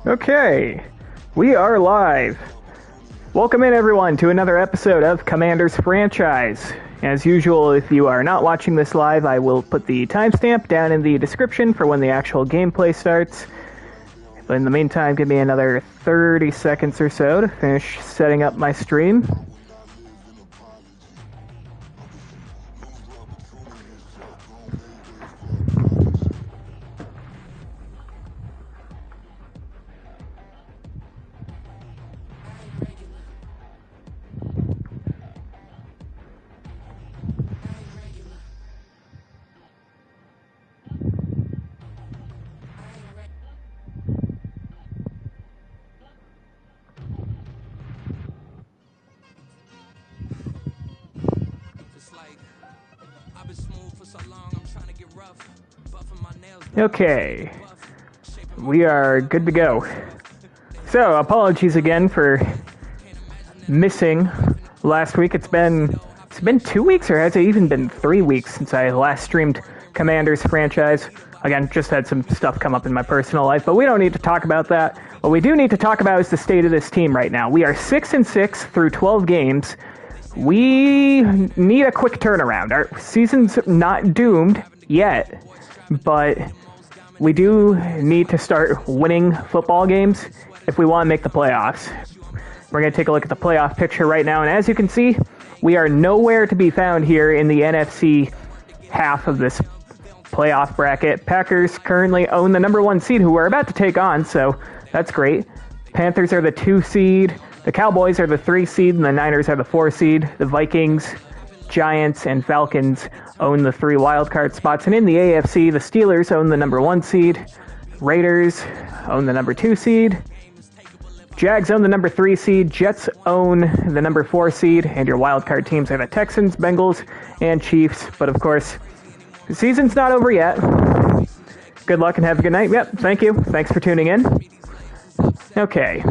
Okay, we are live. Welcome in, everyone, to another episode of Commanders Franchise. As usual, if you are not watching this live, I will put the timestamp down in the description for when the actual gameplay starts. But in the meantime, give me another 30 seconds or so to finish setting up my stream. Okay, we are good to go. So, apologies again for missing last week. It's been 2 weeks, or has it even been 3 weeks since I last streamed Commanders Franchise? Again, just had some stuff come up in my personal life, but we don't need to talk about that. What we do need to talk about is the state of this team right now. We are 6-6 through 12 games. We need a quick turnaround. Our season's not doomed yet, but we do need to start winning football games if we want to make the playoffs. We're going to take a look at the playoff picture right now, and as you can see, we are nowhere to be found here in the NFC half of this playoff bracket. Packers currently own the number 1 seed, who we're about to take on, so that's great. Panthers are the 2 seed, the Cowboys are the 3 seed, and the Niners are the 4 seed. The Vikings, Giants, and Falcons own the 3 wildcard spots. And in the AFC, the Steelers own the number 1 seed. Raiders own the number 2 seed. Jags own the number 3 seed. Jets own the number 4 seed. And your wildcard teams are the Texans, Bengals, and Chiefs. But of course, the season's not over yet. Good luck and have a good night. Yep, thank you. Thanks for tuning in. Okay.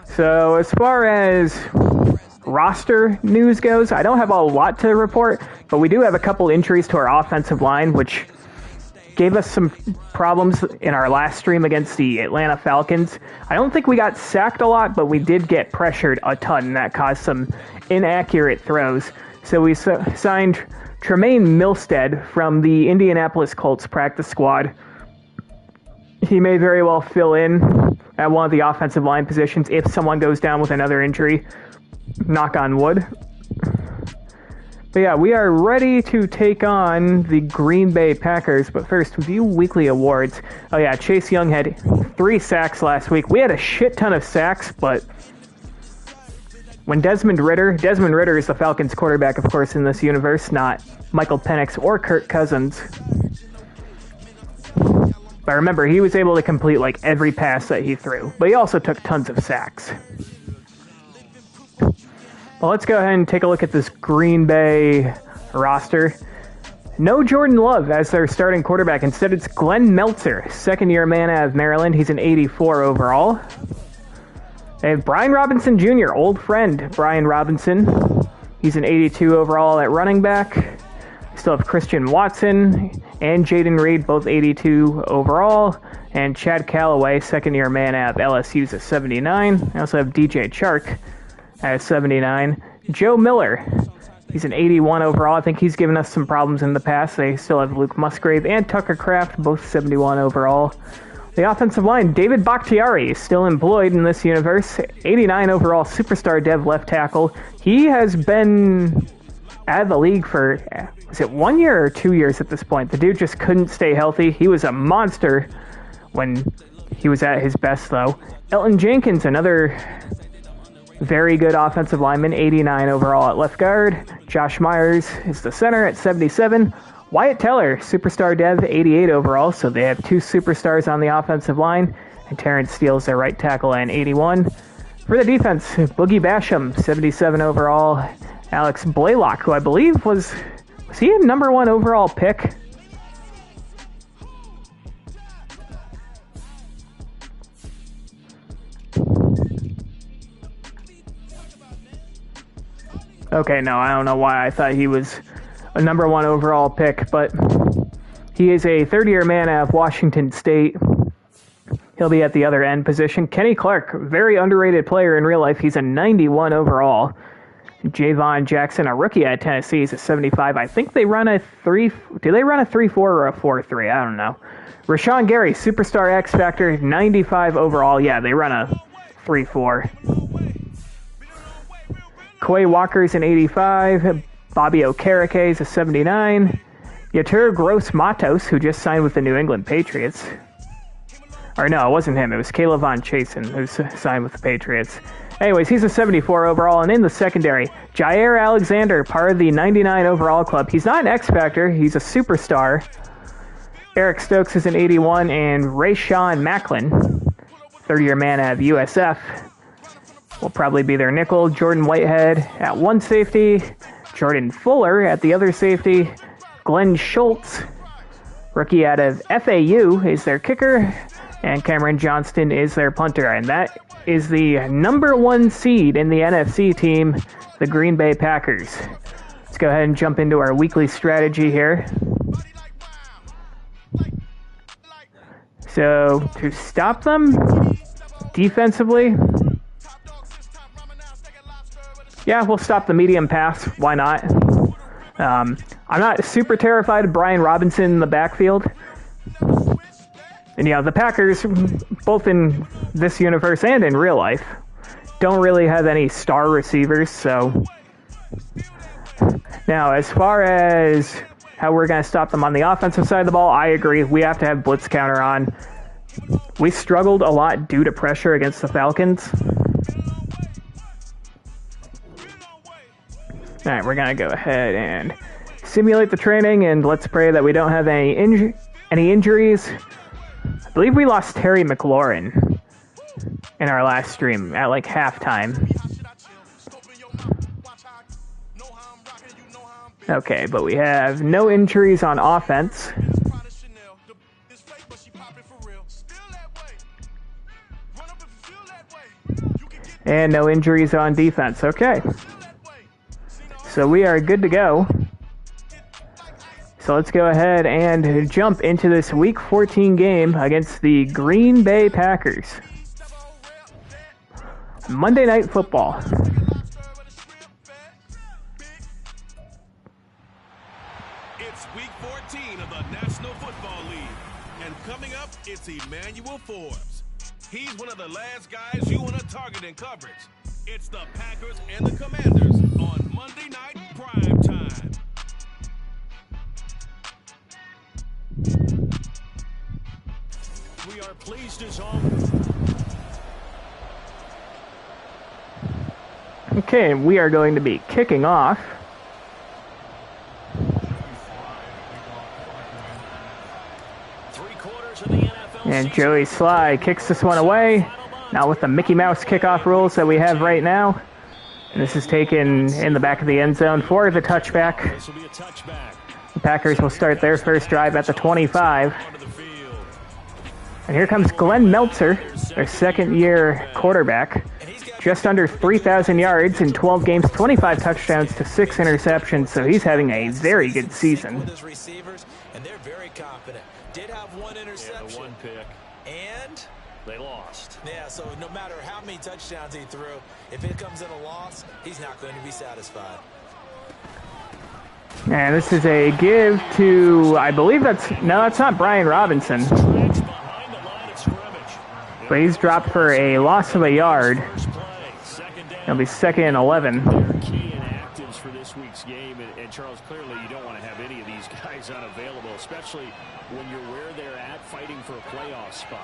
So as far as roster news goes, I don't have a lot to report, but we do have a couple injuries to our offensive line, which gave us some problems in our last stream against the Atlanta Falcons. I don't think we got sacked a lot, but we did get pressured a ton, and that caused some inaccurate throws. So we signed Tremaine Milstead from the Indianapolis Colts practice squad. He may very well fill in at one of the offensive line positions if someone goes down with another injury. Knock on wood. But yeah, we are ready to take on the Green Bay Packers. But first, view weekly awards. Oh yeah, Chase Young had 3 sacks last week. We had a shit ton of sacks, but when Desmond Ridder is the Falcons quarterback, of course, in this universe, not Michael Penix or Kirk Cousins. But remember, he was able to complete like every pass that he threw, but he also took tons of sacks. Well, let's go ahead and take a look at this Green Bay roster. No Jordan Love as their starting quarterback. Instead, it's Glenn Meltzer, second-year man out of Maryland. He's an 84 overall. They have Brian Robinson Jr., old friend Brian Robinson. He's an 82 overall at running back. Still have Christian Watson and Jaden Reed, both 82 overall. And Chad Callaway, second-year man out of LSU's a 79. I also have DJ Chark at 79. Joe Miller, he's an 81 overall. I think he's given us some problems in the past. They still have Luke Musgrave and Tucker Kraft, both 71 overall. The offensive line, David Bakhtiari is still employed in this universe. 89 overall superstar dev left tackle. He has been out of the league for, is it 1 year or 2 years at this point? The dude just couldn't stay healthy. He was a monster when he was at his best, though. Elton Jenkins, another very good offensive lineman, 89 overall at left guard. Josh Myers is the center at 77. Wyatt Teller, superstar dev, 88 overall, so they have 2 superstars on the offensive line. And Terrence Steele's their right tackle and 81. For the defense, Boogie Basham, 77 overall. Alex Blaylock, who I believe was he a number 1 overall pick? Okay, no, I don't know why I thought he was a number 1 overall pick, but he is a third-year man out of Washington State. He'll be at the other end position. Kenny Clark, very underrated player in real life. He's a 91 overall. Javon Jackson, a rookie at Tennessee, is a 75. I think they run a 3... Do they run a 3-4 or a 4-3? I don't know. Rashawn Gary, superstar X Factor, 95 overall. Yeah, they run a 3-4. Quay Walker's an 85. Bobby Okereke is a 79. Yetur Gross-Matos, who just signed with the New England Patriots. Or no, it wasn't him. It was Caleb Von Chasen who signed with the Patriots. Anyways, he's a 74 overall, and in the secondary, Jair Alexander, part of the 99 overall club. He's not an X Factor, he's a superstar. Eric Stokes is an 81, and Rayshawn Macklin, third-year man out of USF, will probably be their nickel. Jordan Whitehead at one safety, Jordan Fuller at the other safety, Glenn Schultz, rookie out of FAU, is their kicker, and Cameron Johnston is their punter, and that is the number 1 seed in the NFC team, the Green Bay Packers. Let's go ahead and jump into our weekly strategy here. So, to stop them defensively, yeah, we'll stop the medium pass. Why not? I'm not super terrified of Brian Robinson in the backfield. And yeah, the Packers, both in this universe and in real life, don't really have any star receivers, so... Now, as far as how we're going to stop them on the offensive side of the ball, I agree. We have to have blitz counter on. We struggled a lot due to pressure against the Falcons. Alright, we're going to go ahead and simulate the training, and let's pray that we don't have any injuries. I believe we lost Terry McLaurin in our last stream at like halftime. Okay, but we have no injuries on offense. And no injuries on defense. Okay. So we are good to go. So let's go ahead and jump into this Week 14 game against the Green Bay Packers. Monday Night Football. It's Week 14 of the National Football League. And coming up, it's Emmanuel Forbes. He's one of the last guys you want to target in coverage. It's the Packers and the Commanders on Monday Night Prime Time. We are pleased as always. Okay, we are going to be kicking off. And Joey Sly kicks this one away. Not with the Mickey Mouse kickoff rules that we have right now. And this is taken in the back of the end zone for the touchback. The Packers will start their first drive at the 25. And here comes Glenn Meltzer, their second-year quarterback. Just under 3,000 yards in 12 games, 25 touchdowns to 6 interceptions, so he's having a very good season. And they're very confident. Did have one interception. Yeah, the one pick. And they lost. Yeah, so no matter how many touchdowns he threw, if it comes in a loss, he's not going to be satisfied. And this is a give to, I believe that's not Brian Robinson. But he's dropped for a loss of a yard. It'll be 2nd and 11. They're key inactives for this week's game, and Charles, clearly you don't want to have any of these guys unavailable, especially when you're where they're at fighting for a playoff spot.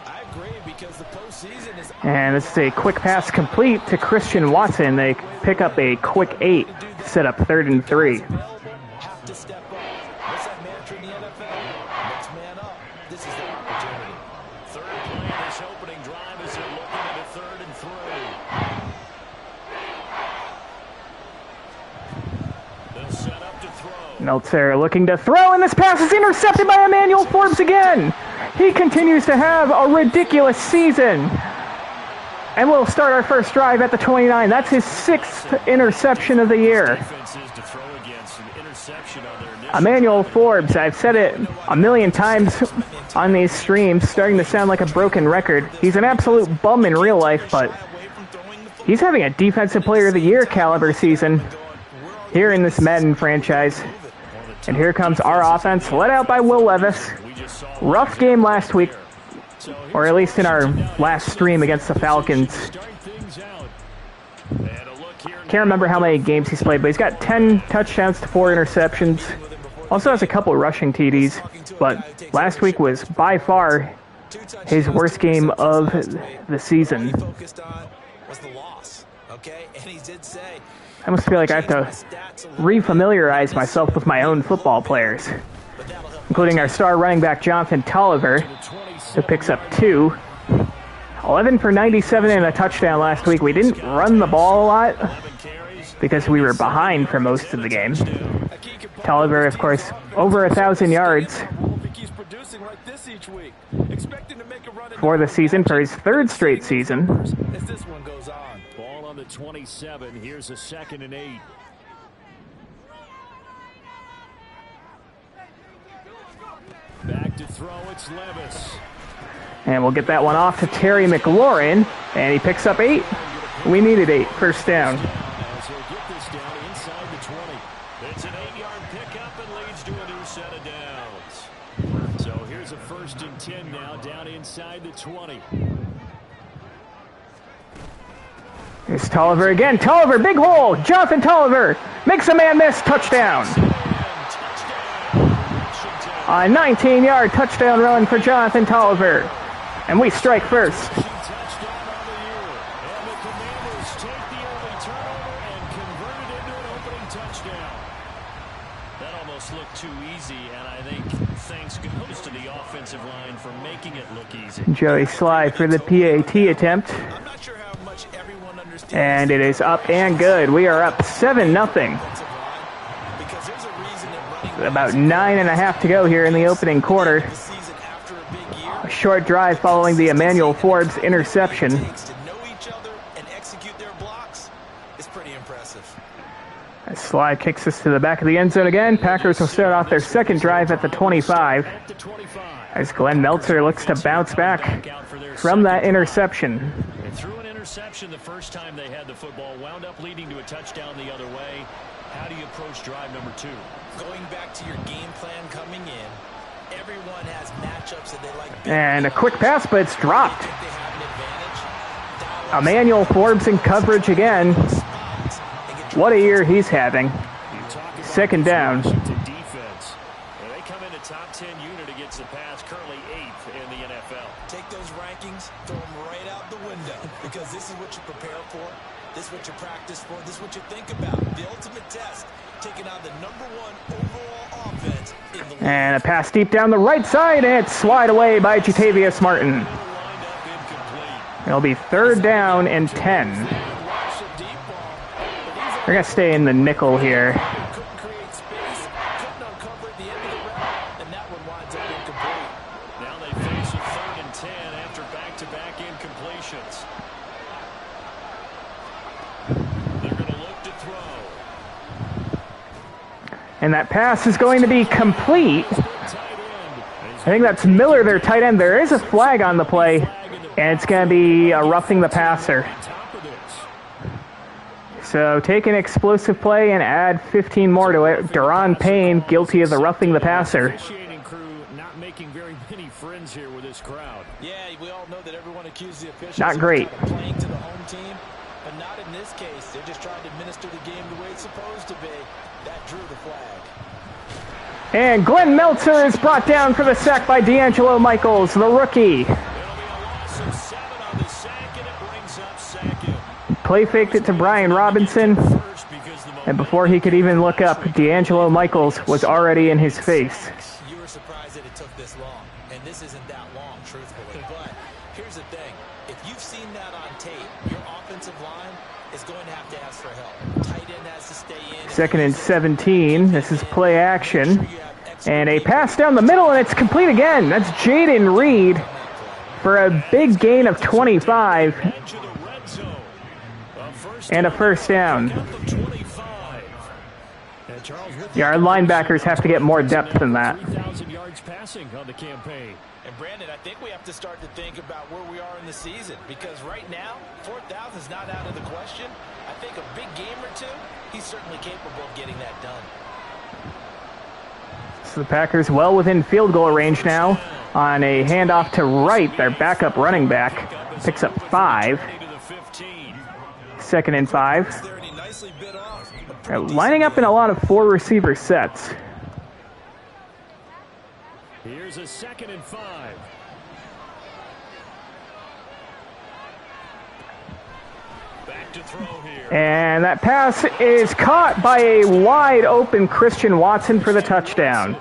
I agree, because the postseason is... And this is a quick pass complete to Christian Watson. They pick up a quick 8 to set up 3rd and 3. Have to step up. What's that mantra in the NFL? Next man up. This is the opportunity. Third play of this opening drive as they're looking at a 3rd and 3. They'll set up to throw. Meltzer looking to throw, and this pass is intercepted by Emmanuel Forbes again. He continues to have a ridiculous season. And we'll start our first drive at the 29. That's his 6th interception of the year. Emmanuel Forbes, I've said it a million times on these streams, starting to sound like a broken record. He's an absolute bum in real life, but he's having a Defensive Player of the Year caliber season here in this Madden franchise. And here comes our offense, led out by Will Levis. Rough game last week, or at least in our last stream against the Falcons. Can't remember how many games he's played, but he's got 10 touchdowns to 4 interceptions. Also has a couple rushing TDs, but last week was by far his worst game of the season. I almost feel like I have to refamiliarize myself with my own football players, including our star running back Jonathan Tolliver, who picks up 2. 11 for 97 and a touchdown last week. We didn't run the ball a lot because we were behind for most of the game. Tolliver, of course, over 1,000 yards for the season, for his 3rd straight season. Ball on the 27. Here's a 2nd and 8. Back to throw, it's Levis. And we'll get that one off to Terry McLaurin, and he picks up 8. We needed 8, first down. So get this down inside the 20. It's an 8-yard pickup and leads to a new set of downs. So here's a 1st and 10 now, down inside the 20. Here's Tolliver again. Tolliver, big hole. Jonathan Tolliver makes a man miss. Touchdown. A 19-yard touchdown run for Jonathan Tolliver. And we strike first. That almost looked too easy, and I think thanks goes to the offensive line for making it look easy. Joey Sly for the PAT attempt. And it is up and good. We are up 7-0. About 9.5 to go here in the opening quarter. A short drive following the Emmanuel Forbes interception. As Sly kicks us to the back of the end zone again. Packers will start off their 2nd drive at the 25. As Glenn Meltzer looks to bounce back from that interception. They threw an interception the first time they had the football, wound up leading to a touchdown the other way. How do you approach drive number 2? Going back to your game plan coming in, everyone has matchups that they like. And a quick pass, but it's dropped. Emmanuel Forbes in coverage again. What a year he's having. 2nd down. Defense. They come in a top 10 unit against the pass, currently 8th in the NFL. Take those rankings, throw them right out the window, because this is what you prepare for. This is what you practice for. This is what you think about. The ultimate test, taking out the #1 overall offense in the league. And a pass deep down the right side, and it's slide away by Jatavius Martin. It'll be 3rd down and 10. We're going to stay in the nickel here. Couldn't create space, couldn't uncover at the end of the route, and that one winds up incomplete. Now they face a 3rd and 10 after back-to-back incompletions. They're going to look to throw. And that pass is going to be complete. I think that's Miller, their tight end. There is a flag on the play, and it's going to be roughing the passer. So take an explosive play and add 15 more to it. Daron Payne guilty of the roughing the passer. Crew not making very many friends here with this crowd. Yeah, we all know that everyone accuses the officials Not great. of playing to the home team, but not in this case. They're just trying to administer the game the way it's supposed to be. That drew the flag. And Glenn Meltzer is brought down for the sack by D'Angelo Michaels, the rookie. It'll be a loss of 7 on the sack, and it brings up Sackett. Play faked it to Brian Robinson, and before he could even look up, D'Angelo Michaels was already in his face. You were surprised that it took this long, and this isn't that long, truthfully. But here's the thing. If you've seen that on tape, your offensive line is going to have to ask for help. Tight end has to stay in. 2nd and 17. This is play action. And a pass down the middle, and it's complete again. That's Jaden Reed for a big gain of 25. And a 1st down. Yeah, our linebackers have to get more depth than that. 3,000 yards passing on the campaign. And Brandon, I think we have to start to think about where we are in the season, because right now, 4,000 is not out of the question. I think a big game or two, he's certainly capable of getting that done. So the Packers well within field goal range now on a handoff to Wright, their backup running back. Picks up 5. 2nd and 5. They're lining up in a lot of 4 receiver sets. Here's a 2nd and 5. Back to throw here. And that pass is caught by a wide open Christian Watson for the touchdown.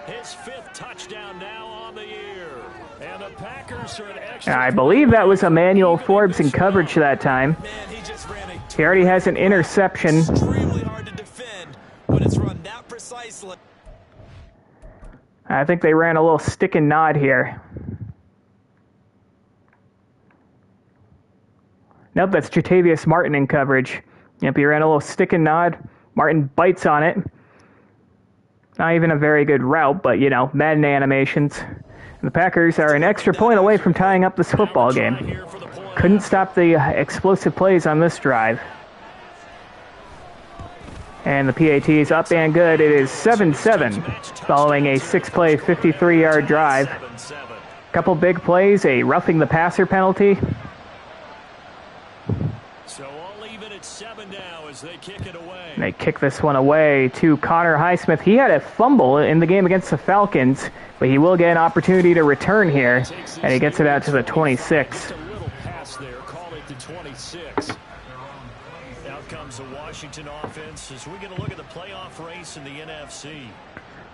His 5th touchdown now on the year. And the Packers are an extra. I believe that was Emmanuel Forbes in coverage that time. He already has an interception. Extremely hard to defend when it's run that precisely. I think they ran a little stick and nod here. Nope, that's Jatavius Martin in coverage. Yep, he ran a little stick and nod. Martin bites on it. Not even a very good route, but, you know, Madden animations. And the Packers are an extra point away from tying up this football game. Couldn't stop the explosive plays on this drive. And the PAT is up and good. It is 7-7 following a 6-play, 53-yard drive. Couple big plays, a roughing the passer penalty. So all even at 7 now as they kick it away. And they kick this one away to Connor Highsmith. He had a fumble in the game against the Falcons, but he will get an opportunity to return here, and he gets it out to the 26. Just a little pass there, call it the 26. Out comes the Washington offense as we get a look at the playoff race in the NFC.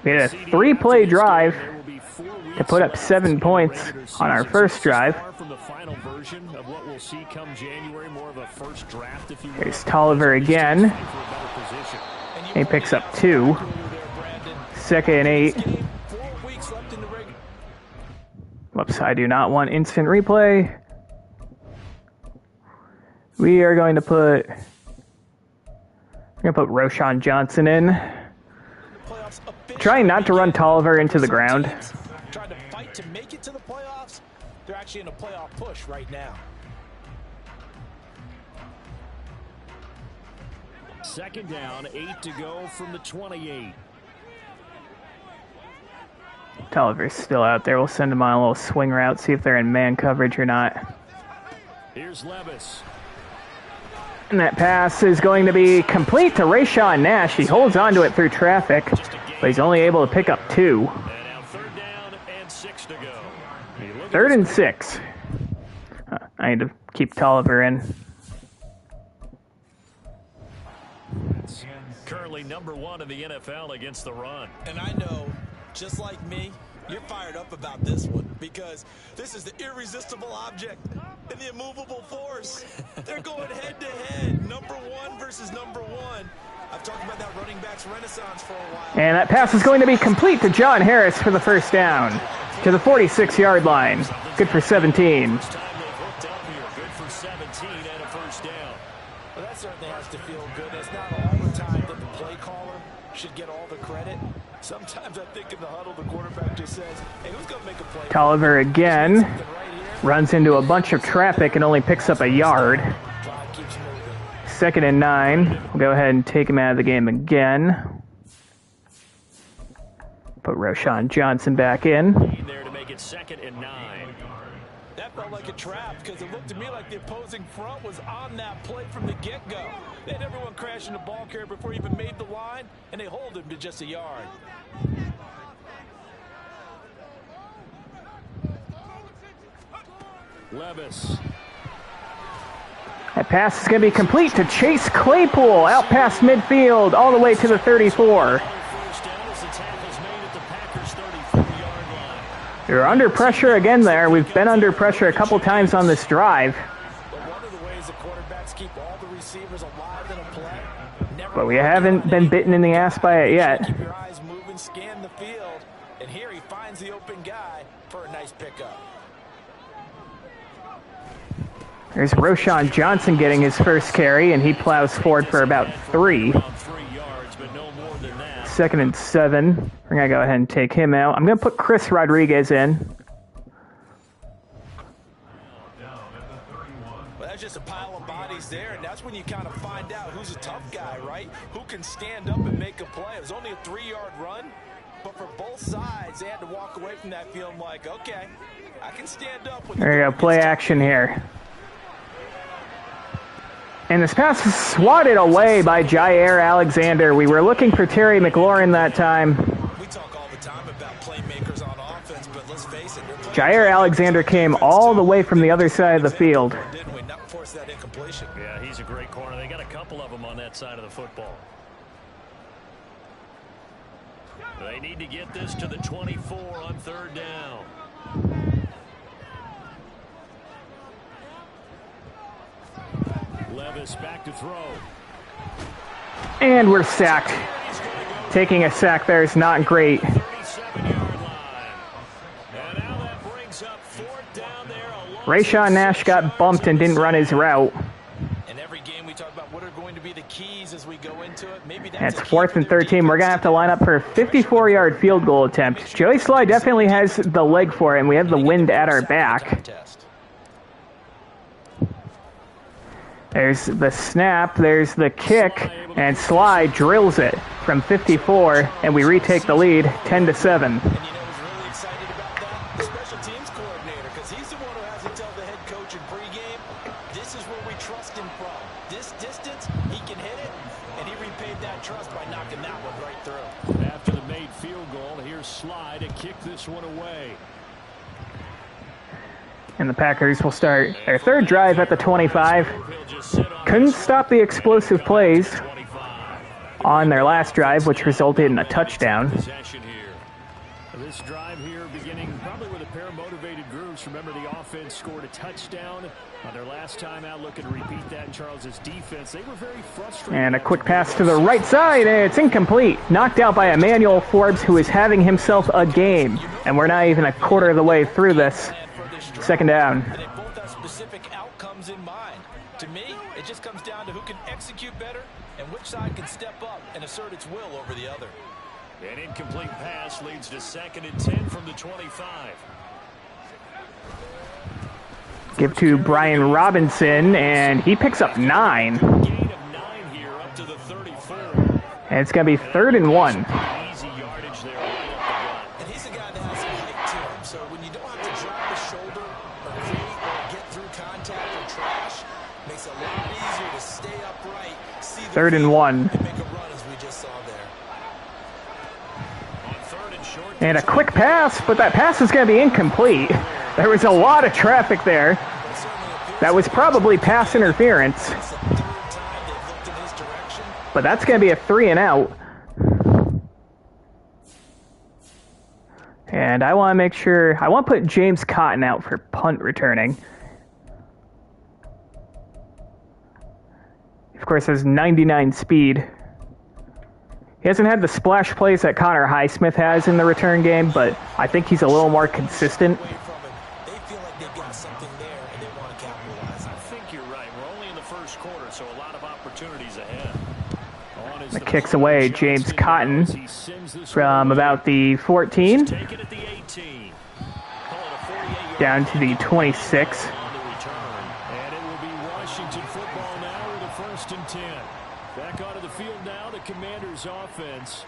We had a 3-play drive to put up 7 points on our first drive. From the final version of what we'll see come January, more of a first draft, if you will. Here's Tolliver again. He picks up 2. 2nd and 8. Whoops, I do not want instant replay. We are going to put Roschon Johnson in. Trying not to run Tolliver into the ground. Trying to fight to make it to the playoffs. They're actually in a playoff push right now. 2nd down, 8 to go from the 28. Tolliver's still out there. We'll send him on a little swing route, see if they're in man coverage or not. Here's Levis. And that pass is going to be complete to Rayshawn Nash. He holds onto it through traffic, but he's only able to pick up 2. And now 3rd down and 6 to go. 3rd and 6. I need to keep Tolliver in. Currently number 1 in the NFL against the run. And I know, just like me, you're fired up about this one because this is the irresistible object and the immovable force. They're going head-to-head, number 1 versus number 1. I've talked about that running back's renaissance for a while. And that pass is going to be complete to John Harris for the first down to the 46-yard line. Good for 17. Good for 17 and a first down. Well, that certainly has to feel good. It's not all the time that the play caller should get all the credit. Sometimes I think in the huddle, the quarterback just says, hey, who's going to make a play? Tolliver again runs into a bunch of traffic and only picks up a yard. 2nd and 9. We'll go ahead and take him out of the game again. Put Roschon Johnson back in. There to make it 2nd and 9. That felt like a trap because it looked to me like the opposing front was on that play from the get-go. They had everyone crashing the ball carrier before he even made the line, and they hold him to just a yard. Levis. That pass is going to be complete to Chase Claypool, out past midfield, all the way to the 34. They're under pressure again there. We've been under pressure a couple times on this drive. But we haven't been bitten in the ass by it yet. Keep your eyes moving, scan the field, and here he finds the open guy for a nice pickup. There's Roschon Johnson getting his first carry, and he plows forward for about 3. 3 yards, but no more than 2nd and 7. We're going to go ahead and take him out. I'm going to put Chris Rodriguez in. Well, that's just a pile of bodies there, and that's when you kind of find out who's a tough guy, right? Who can stand up and make a play. It was only a 3-yard run, but for both sides, they had to walk away from that feeling like, okay, I can stand up. There you go, play action here. And this pass is swatted away by Jair Alexander. We were looking for Terry McLaurin that time. We talk all the time about playmakers on offense, but let's face it. Jair Alexander came all the way from the other side of the field. Didn't we not force that incompletion? Yeah, he's a great corner. They got a couple of them on that side of the football. They need to get this to the 24 on 3rd down. Levis back to throw. And we're sacked. Taking a sack there is not great. 37-yard line. And now that brings up 4th down there. Rayshawn Nash got bumped and didn't run his route. In every game we talk about what are going to be the keys as we go into it. Maybe It's 4th and 13. We're going to have to line up for a 54-yard field goal attempt. Joey Sly definitely has the leg for it, and we have the wind at our back. There's the snap, there's the kick, and Sly drills it from 54, and we retake the lead 10-7. And you know who's really excited about that? The special teams coordinator, because he's the one who has to tell the head coach in pregame, this is where we trust him from. This distance, he can hit it, and he repaid that trust by knocking that one right through. After the made field goal, here's Sly to kick this one away. And the Packers will start their 3rd drive at the 25. Couldn't stop the explosive plays on their last drive, which resulted in a touchdown. This drive here beginning probably with a pair of motivated groups. Remember, the offense scored a touchdown on their last time out. Looking to repeat that in Charles's defense. They were very frustrated. And a quick pass to the right side, and it's incomplete. Knocked out by Emmanuel Forbes, who is having himself a game. And we're not even a quarter of the way through this. 2nd down. They both have specific outcomes in mind. To me, it just comes down to who can execute better and which side can step up and assert its will over the other. An incomplete pass leads to 2nd and 10 from the 25. Give to Brian Robinson, and he picks up 9. Gain of 9 here up to the 34. And it's going to be 3rd and 1. Easy yardage there right up the gut. And he's a guy that has some height to him, so when you don't have to drop his shoulder or create or get through contact or trash, makes it a lot easier to stay upright, see the 3rd and field, 1. and make a run as we just saw there. On 3rd and short. And a quick pass, but that pass is going to be incomplete. There was a lot of traffic there. That was probably pass interference. It's the 3rd time they've looked in his direction. But that's going to be a 3 and out. And I want to make sure, I want to put James Cotton out for punt returning. Of course, has 99 speed. He hasn't had the splash plays that Connor Highsmith has in the return game, but I think he's a little more consistent. Away from it, they feel like they've got something there and they want to capitalize on I it. think you're right. We're only in the 1st quarter, so a lot of opportunities ahead. On is The kicks away, James Cotton He sends this from one about the 14 taken at the 18. Call it a 48-yard down to the 26. on the return. And it will be Washington football now with a 1st and 10. Back onto the field now, the Commanders offense.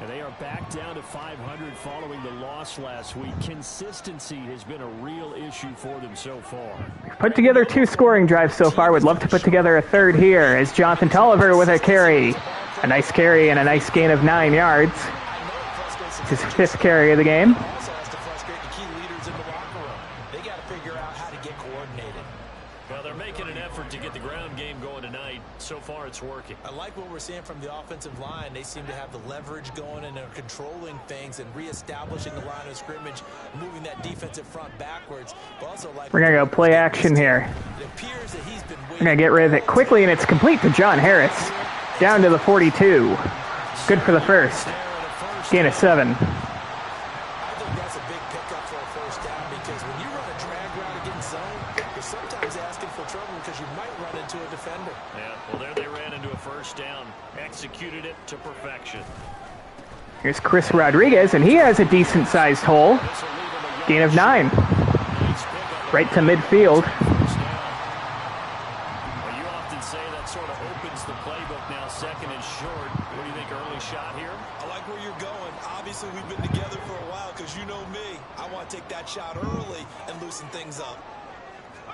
And they are back down to 500 following the loss last week. Consistency has been a real issue for them so far. Put together 2 scoring drives so far. Would love to put together a 3rd here as Jonathan Tolliver with a carry. A nice carry and a nice gain of 9 yards. It's his 5th carry of the game. Also has to frustrate the key leaders in the locker room. They got to figure out how to get coordinated. Well, they're making an effort to get the ground game going tonight. So far, it's working. I like what we're seeing from the offensive line. They seem to have the leverage going and they're controlling things and reestablishing the line of scrimmage, moving that defensive front backwards. But also like We're going to go play action here. it appears that he's been We're going to get rid of it quickly, and it's complete to John Harris. Down to the 42. Good for the 1st. Gain of 7. I think that's a big pickup for a 1st down because when you run a drag route against zone, you're sometimes asking for trouble because you might run into a defender. Yeah, well, there they ran into a 1st down. Executed it to perfection. Here's Chris Rodriguez, and he has a decent-sized hole. Gain of 9. Right to midfield. Well, you often say that sort of opens the playbook now, second and short. What do you think, early shot here? I like where you're going. Obviously, we've been together for a while because you know me. I want to take that shot early and loosen things up.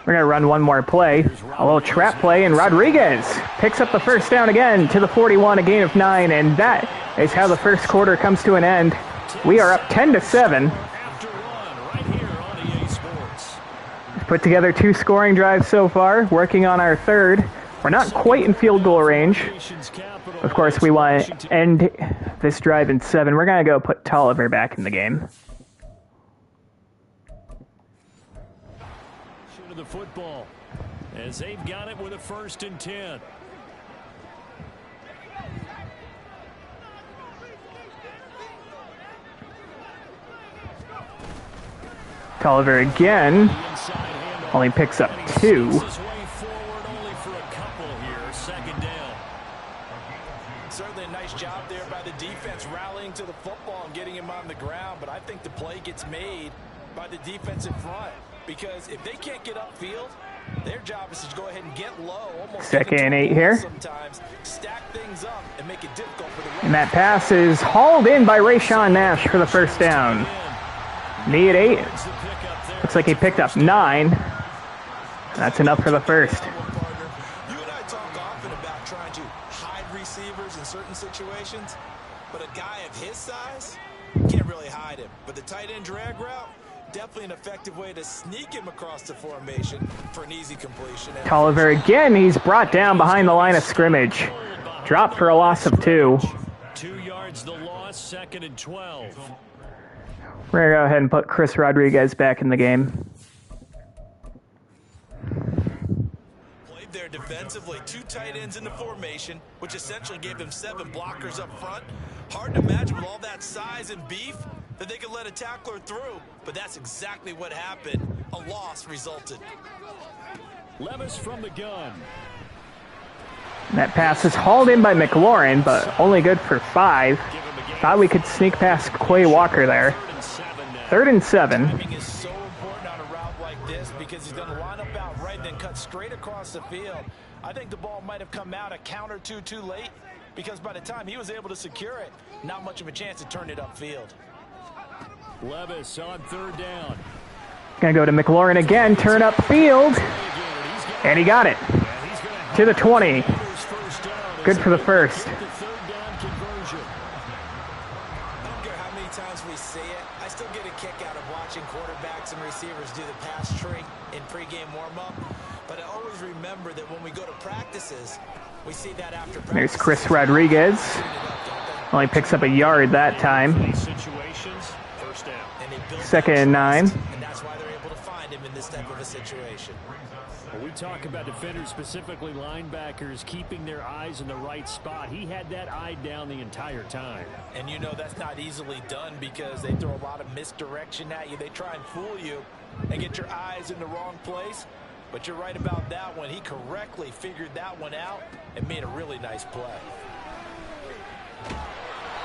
We're going to run one more play. A little trap play, and Rodriguez picks up the first down again to the 41, a gain of 9, and that is how the first quarter comes to an end. We are up 10-7. After one, right here on EA Sports. We've put together 2 scoring drives so far, working on our third. We're not quite in field goal range. Of course, we want to end this drive in 7. We're going to go put Tolliver back in the game. Shoot of the football as they've got it with a 1st and 10. Tolliver again, only picks up 2. His way forward only for a couple here. 2nd down. Certainly a nice job there by the defense rallying to the football and getting him on the ground, but I think the play gets made by the defensive front because if they can't get upfield, their job is to go ahead and get low. Almost 2nd and 8 here. sometimes, stack things up and make it difficult for the And that pass is hauled in by Rayshawn Nash for the first down. Knee at 8. Looks like he picked up 9. That's enough for the first. You and I talk often about trying to hide receivers in certain situations, but a guy of his size can't really hide him. But the tight end drag route, definitely an effective way to sneak him across the formation for an easy completion. Tolliver again, he's brought down behind the line of scrimmage. Dropped for a loss of 2. 2 yards the loss, 2nd and 12. We're going to go ahead and put Chris Rodriguez back in the game. Played there defensively, 2 tight ends in the formation, which essentially gave them 7 blockers up front. Hard to imagine with all that size and beef that they could let a tackler through, but that's exactly what happened. A loss resulted. Levis from the gun. That pass is hauled in by McLaurin, but only good for 5. Thought we could sneak past Quay Walker there. 3rd and 7. Timing is so important on a route like this because he's going to line up out right and then cut straight across the field. I think the ball might have come out a count or 2 too late because by the time he was able to secure it, not much of a chance to turn it upfield. Levis on 3rd down. Gonna go to McLaurin again, turn up field, and he got it to the 20. Good for the first. I don't care how many times we see it. I still get a kick out of watching quarterbacks and receivers do the pass tree in pregame warm-up. But I always remember that when we go to practices, we see that after practice. There's Chris Rodriguez. Only picks up a yard that time. Situations, 1st down. 2nd and 9. And that's why they're able to find him in this type of a situation. When we talk about defenders, specifically linebackers, keeping their eyes in the right spot. He had that eye down the entire time. And you know that's not easily done because they throw a lot of misdirection at you. They try and fool you and get your eyes in the wrong place. But you're right about that one. He correctly figured that one out and made a really nice play.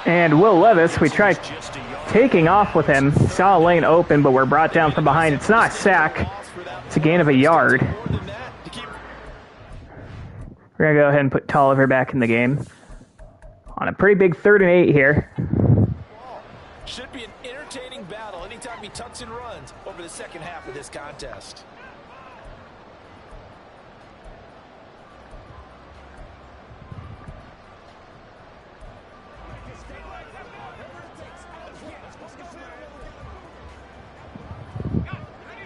And Will Levis, we tried taking off with him. Saw a lane open, but we're brought down from behind. It's not a sack. It's a gain of a yard. We're going to go ahead and put Tolliver back in the game. On a pretty big 3rd and 8 here. Should be an entertaining battle anytime he tucks and runs over the second half of this contest.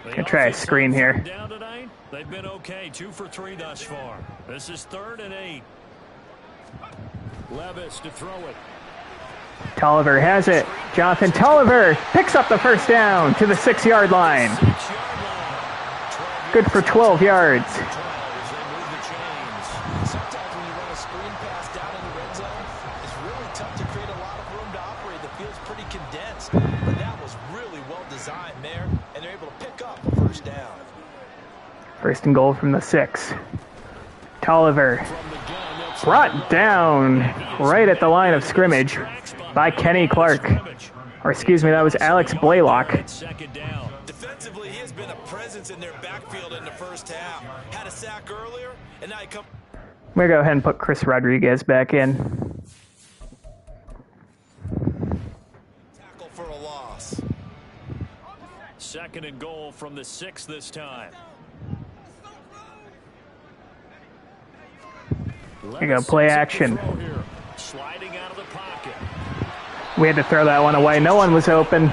Gonna try a screen here. Down tonight, they've been okay, 2 for 3 thus far. This is 3rd and 8. Levis to throw it. Tolliver has it. Jonathan Tolliver picks up the first down to the 6-yard line. Good for 12 yards. Sometimes when you run a screen pass down in the red zone, it's really tough to create a lot of room to operate. The field's pretty condensed, but that was really well designed there, and they're able to pick up a first down. 1st and goal from the 6. Tolliver brought down right at the line of scrimmage. by Kenny Clark. Or excuse me, that was Alex Blaylock. Second down. Defensively, he has been a presence in their backfield in the first half. Had a sack earlier, and now he comes. We're going to go ahead and put Chris Rodriguez back in. Tackle for a loss. Second and goal from the 6 this time. Here you go, play action. Sliding out of the pocket. We had to throw that one away. No one was open.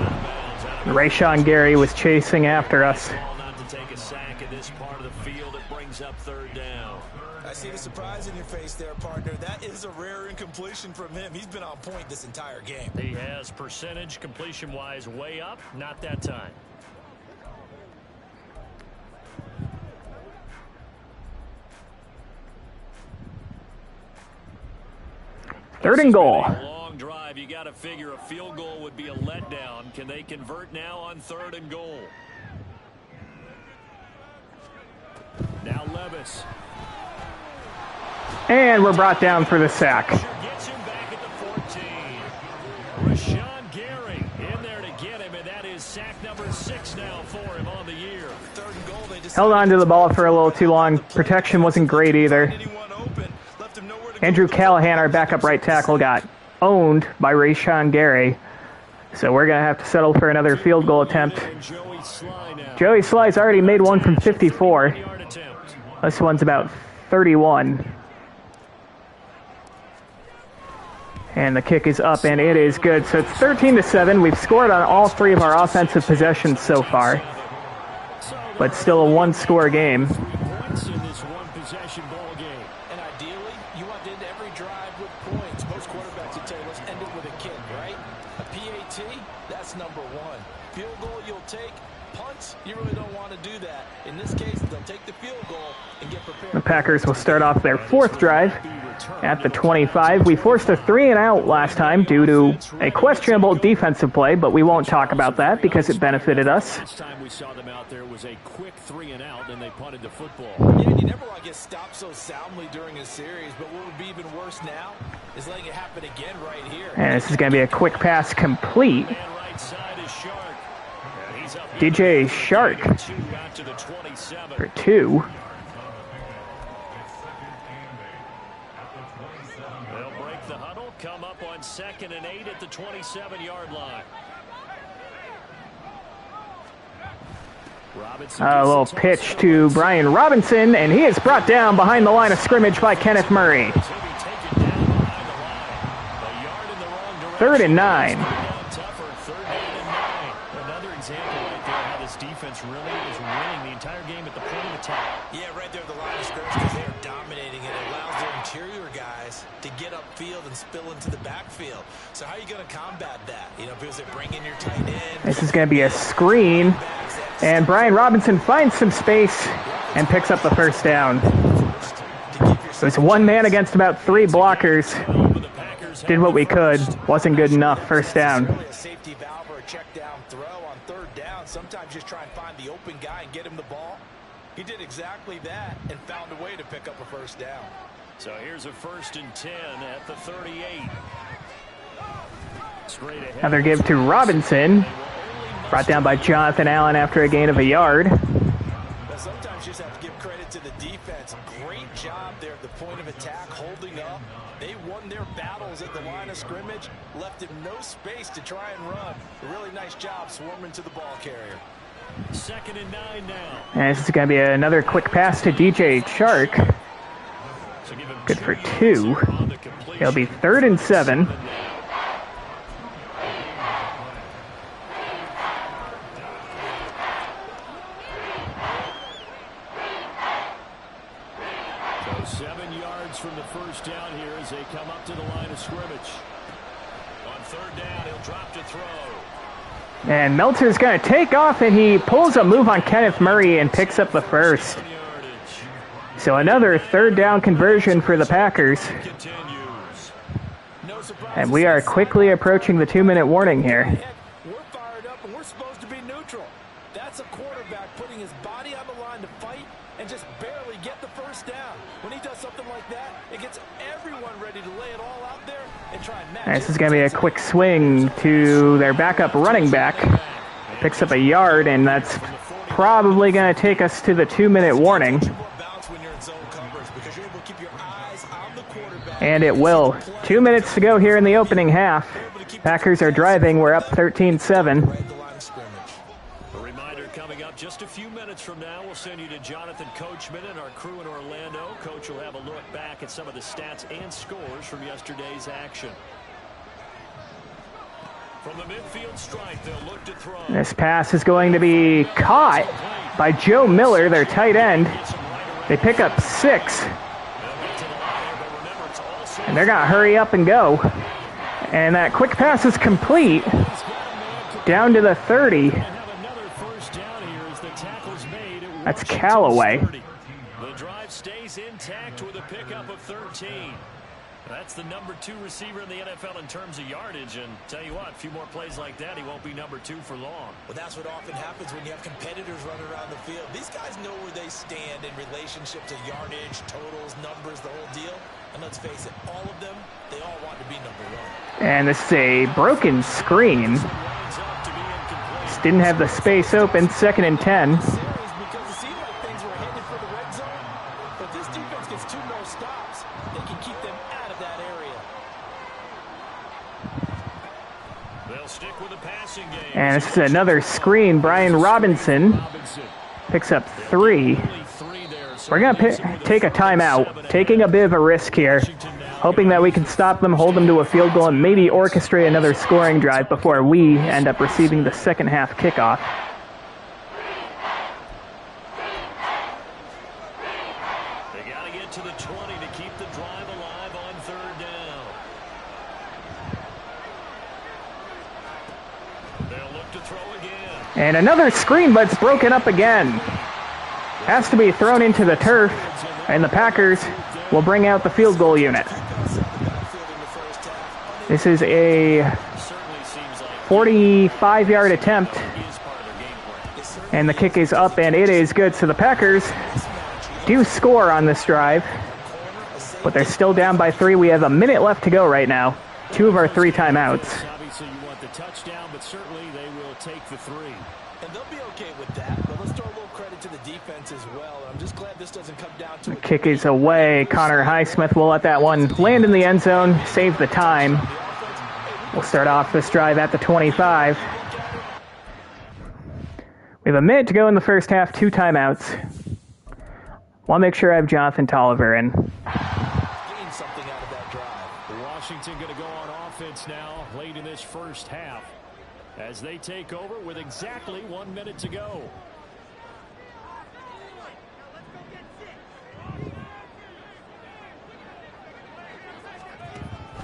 Rashawn Gary was chasing after us. Not to take a sack in this part of the field. It brings up third down. I see the surprise in your face there, partner. That is a rare incompletion from him. He's been on point this entire game. He has percentage completion-wise way up. Not that time. Third and goal. Long drive. You got to figure a field goal would be a letdown. Can they convert now on third and goal? Now Levis. And we're brought down for the sack. Gets him back at the 14. Rashawn Gary in there to get him, and that is sack number 6 now for him on the year. Third and goal, they just Held on to the ball for a little too long. Protection wasn't great either. anyone open. Left him nowhere to Andrew go. Callahan, our backup right tackle, got owned by Rashawn Gary. So we're going to have to settle for another field goal attempt. And Joey Sly now. Joey Sly's already made one from 54. 20-yard attempt. This one's about 31. And the kick is up, and it is good. So it's 13-7. We've scored on all 3 of our offensive possessions so far, but still a one-score game. 3 points in this one-possession ball game. And ideally, you want to end every drive with points. Most quarterbacks would tell you, let's end it with a kick, right? A PAT, that's number 1. Field goal, you'll take. Punts, you really don't want to do that. In this case, they'll take the field goal and get prepared. The Packers will start off their 4th drive at the 25. We forced a 3-and-out last time due to a questionable defensive play, but we won't talk about that because it benefited us. Last time we saw them out there was a quick 3-and-out, and they punted the football. Yeah, you never want to get stopped so soundly during a series, but what would be even worse now is letting it happen again right here. And this is going to be a quick pass complete. And right side is Shark. And he's up DJ Shark 2 out to the 27. for 2. They'll break the huddle, come up on 2nd and 8 at the 27-yard line. Robinson A little pitch to Brian Robinson, and he is brought down behind the line of scrimmage by Kenneth Murray. He'll be taken down behind the line. A yard in the wrong direction. 3rd and 9. Tougher, 3rd down and 9. Another example right there how this defense really is winning the entire game at the point of attack. Yeah, right there at the line of scrimmage because they're dominating it. It allows their interior guys to get upfield and spill into the backfield. So how are you going to combat that? You know, because they bring in your tight end. This is going to be a screen, and Brian Robinson finds some space and picks up the first down. It was one man against about 3 blockers. Did what we could. Wasn't good enough. First down. A safety valve or a check down throw on 3rd down. Sometimes just try and find the open guy and get him the ball. He did exactly that and found a way to pick up a first down. So here's a 1st and 10 at the 38. Straight ahead. Another give to Robinson. Brought down by Jonathan Allen after a gain of a yard. But sometimes you just have to give credit to the defense. Great job there at the point of attack, holding up. They won their battles at the line of scrimmage, left him no space to try and run. A really nice job swarming to the ball carrier. 2nd and 9 now. And this is going to be another quick pass to DJ Shark. So give him Good for 2 2. yards on the completion. It'll be 3rd and 7. So 7 yards from the first down here as they come up to the line of scrimmage. On 3rd down, he'll drop to throw. And Meltzer's going to take off, and he pulls a move on Kenneth Murray and picks up the first. Yardage So another 3rd down conversion for the Packers. continues. No surprise. And we are quickly approaching the 2-minute warning here. We're fired up and we're supposed to be neutral. That's a quarterback putting his body on the line to fight and just barely get the first down. When he does something like that, it gets everyone ready to lay it all out there and try and match. This is going to be a quick swing to their backup running back. Picks up a yard, and that's probably going to take us to the 2-minute warning. And it will. 2 minutes to go here in the opening half. Packers are driving. We're up 13-7. A reminder coming up just a few minutes from now. We'll send you to Jonathan Coachman and our crew in Orlando. Coach will have a look back at some of the stats and scores from yesterday's action. From the midfield stripe, they'll look to throw. This pass is going to be caught by Joe Miller, their tight end. They pick up 6. And they're going to hurry up and go. And that quick pass is complete. Down to the 30. That's Callaway. The drive stays intact with a pickup of 13. That's the number 2 receiver in the NFL in terms of yardage. And tell you what, a few more plays like that, he won't be number 2 for long. Well, that's what often happens when you have competitors running around the field. These guys know where they stand in relationship to yardage, totals, numbers, the whole deal. And let's face it, all of them, they all want to be number 1. And this is a broken screen. Just didn't have the space open. 2nd and 10. Because it seemed like things were headed for the red zone. But this defense gets 2 more stops. They can keep them out of that area. They'll stick with the passing game. And this is another screen. Brian Robinson picks up 3. We're going to take a timeout, taking a bit of a risk here, hoping that we can stop them, hold them to a field goal, and maybe orchestrate another scoring drive before we end up receiving the second half kickoff. They got to get to the 20 to keep the drive alive on 3rd down. They'll look to throw again. And another screen, but it's broken up again. Has to be thrown into the turf, and the Packers will bring out the field goal unit. This is a 45-yard attempt, and the kick is up, and it is good. So the Packers do score on this drive, but they're still down by 3. We have a minute left to go right now. 2 of our 3 timeouts. Obviously, you want the touchdown, but certainly they will take the 3. And they'll be okay with that, but let's throw a little credit to the defense as well. I'm just glad this doesn't come down to The kick is away. Connor Highsmith will let that one land in the end zone, save the time. We'll start off this drive at the 25. We have a minute to go in the first half, 2 timeouts. Want to make sure I have Jonathan Tolliver in. gain something out of that drive. Washington going to go on offense now late in this first half as they take over with exactly 1 minute to go.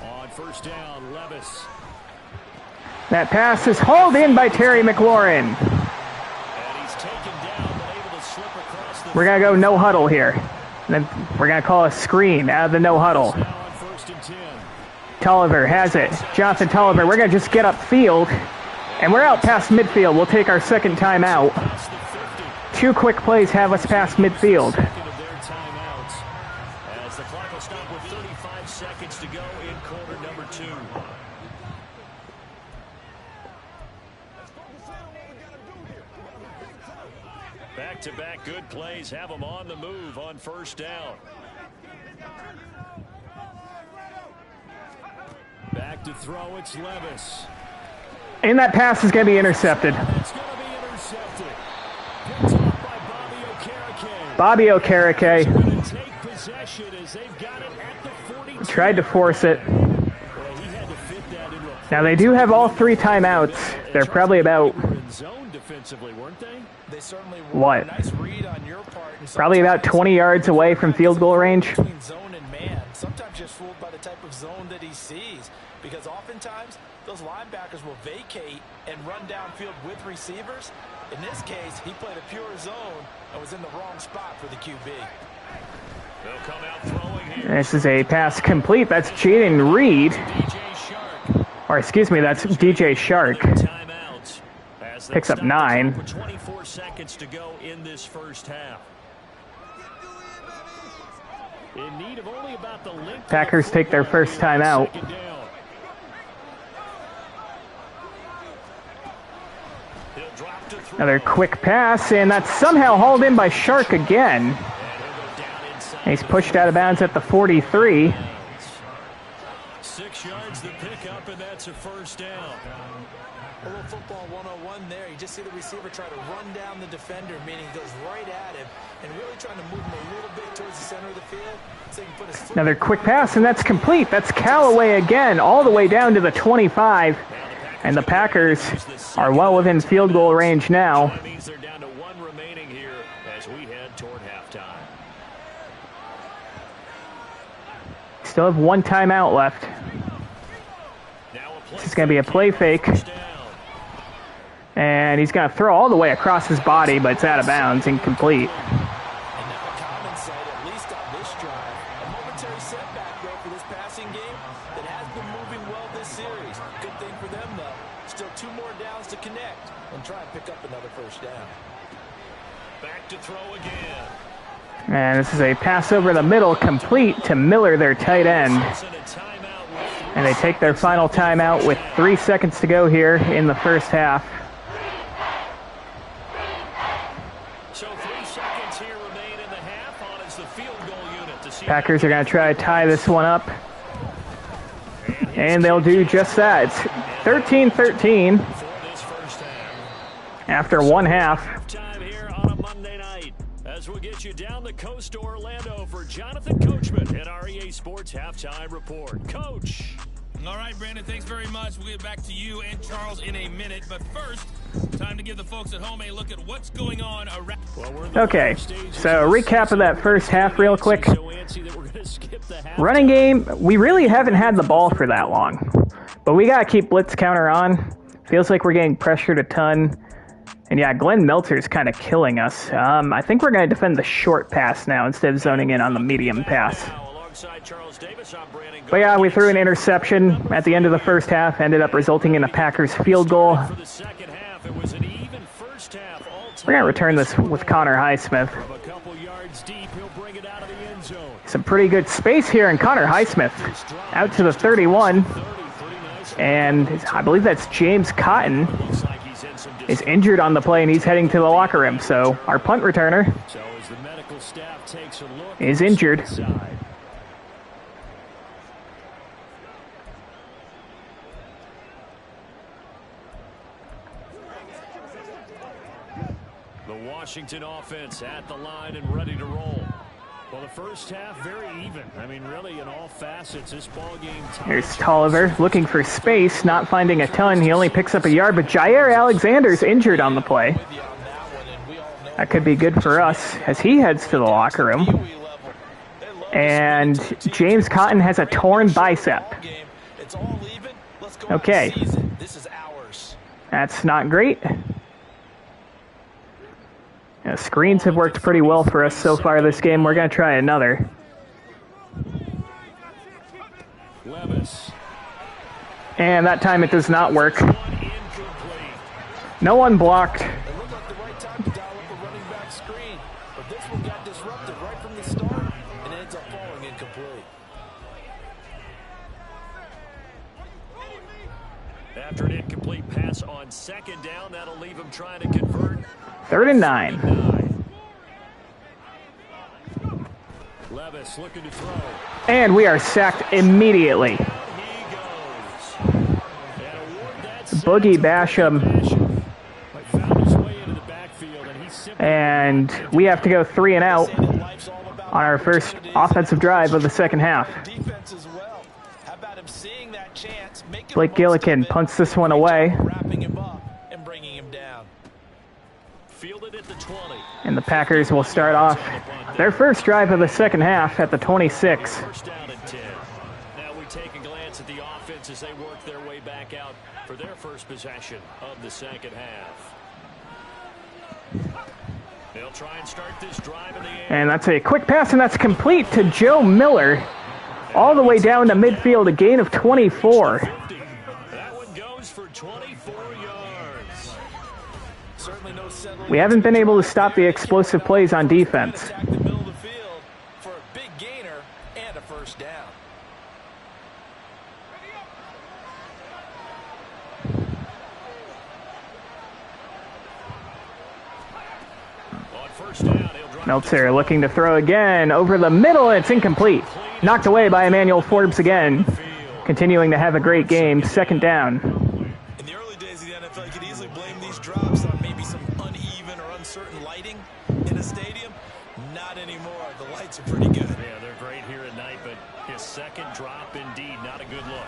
On 1st down, Levis. That pass is hauled in by Terry McLaurin. And he's taken down, but able to slip across the... We're going to go no huddle here. And then we're going to call a screen out of the no huddle. Now on 1st and 10. Tolliver has it. Jonathan Tolliver. We're going to just get upfield. And we're out past midfield. We'll take our second timeout. Past the 50. 2 quick plays have us past midfield. Second of their timeouts as the clock will stop with 35 seconds to go in quarter number 2. Back-to-back good plays have them on the move on 1st down. Back to throw, it's Levis. And that pass is going to be intercepted. It's going to be intercepted. Picked off by Bobby Okereke Going to take possession as they've got it at the 42. tried to force it. Well, he had to fit that into a Now they do have all 3 timeouts. They're probably about, in zone defensively, weren't they? They certainly were. What? Nice read on your part. And probably about 20 yards away from field goal range. between zone and man. Sometimes just fooled by the type of zone that he sees. Because oftentimes, those linebackers will vacate and run downfield with receivers. In this case, he played a pure zone and was in the wrong spot for the QB. They'll come out throwing here. This is a pass complete. That's Jaden Reed. DJ Shark. Or excuse me, that's DJ Shark. Timeouts as Picks up 9. With 24 seconds to go in this first half. In need of only about the length. Packers take their first timeout. Another quick pass, and that's somehow hauled in by Shark again. He's pushed out of bounds at the 43. 6 yards to pick up, and that's a first down. A little football 101 there. You just see the receiver try to run down the defender, meaning he goes right at him and really trying to move him a little bit towards the center of the field so he can put his foot. Another quick pass, and that's complete. That's Callaway again, all the way down to the 25. And the Packers are well within field goal range now. That means they're down to 1 remaining here as we head toward halftime. Still have 1 timeout left. This is going to be a play fake. And he's going to throw all the way across his body, but it's out of bounds, incomplete. And now a common sight, at least on this drive. A momentary setback, though, for this passing game that has been moving well this series. Good thing for them, though. Still 2 more downs to connect and try and pick up another first down. Back to throw again. And this is a pass over the middle, complete to Miller, their tight end. And they take their final timeout with 3 seconds to go here in the first half. So 3 seconds here remain in the half on as the field goal unit to see. Packers are going to try to tie this one up. And they'll do just that. It's 13-13 after 1 half. Time here on a Monday night as we'll get you down the coast to Orlando for Jonathan Coachman at our EA Sports Halftime Report. Coach. All right, Brandon, thanks very much. We'll get back to you and Charles in a minute. But first, time to give the folks at home a look at what's going on around. Okay, so a recap of that first half real quick. Running game, we really haven't had the ball for that long. But we got to keep blitz counter on. Feels like we're getting pressured a ton. And yeah, Glenn Meltzer's kind of killing us. I think we're going to defend the short pass now instead of zoning in on the medium pass. But yeah, we threw an interception at the end of the first half, ended up resulting in a Packers field goal. We're going to return this with Connor Highsmith. Some pretty good space here, and Connor Highsmith out to the 31. And I believe that's James Cotton is injured on the play, and he's heading to the locker room. So our punt returner is injured. Washington offense at the line and ready to roll. Well, the first half very even. I mean, really, in all facets, this ball game. Here's Tolliver looking for space, not finding a ton. He only picks up a yard, but Jair Alexander's injured on the play. That could be good for us as he heads to the locker room. And James Cotton has a torn bicep. Okay. That's not great. Screens have worked pretty well for us so far this game. We're going to try another. And that time it does not work. No one blocked. After an incomplete pass on second down, that'll leave him trying to convert. 3rd and 9. Levis looking to throw. And we are sacked immediately. Boogie Basham. And we have to go 3 and out on our first offensive drive of the second half. Blake Gillikin punts this one away. And the Packers will start off their first drive of the second half at the 26. Now we take a glance at the offense as they work their way back out for their first possession of the second half. They'll try and start this drive in the air. And that's a quick pass, and that's complete to Joe Miller. All the way down to midfield, a gain of 24. That one goes for 24 yards. We haven't been able to stop the explosive plays on defense. Attack the middle of the field for a big gainer and a first down. On first down, he'll drop Meltzer looking to throw again over the middle, and it's incomplete. Knocked away by Emmanuel Forbes again. Continuing to have a great game. Second down. In the early days of the NFL, you could easily blame these drops on maybe some uneven or uncertain lighting in a stadium. Not anymore. The lights are pretty good. Yeah, they're great here at night, but his second drop, indeed, not a good look.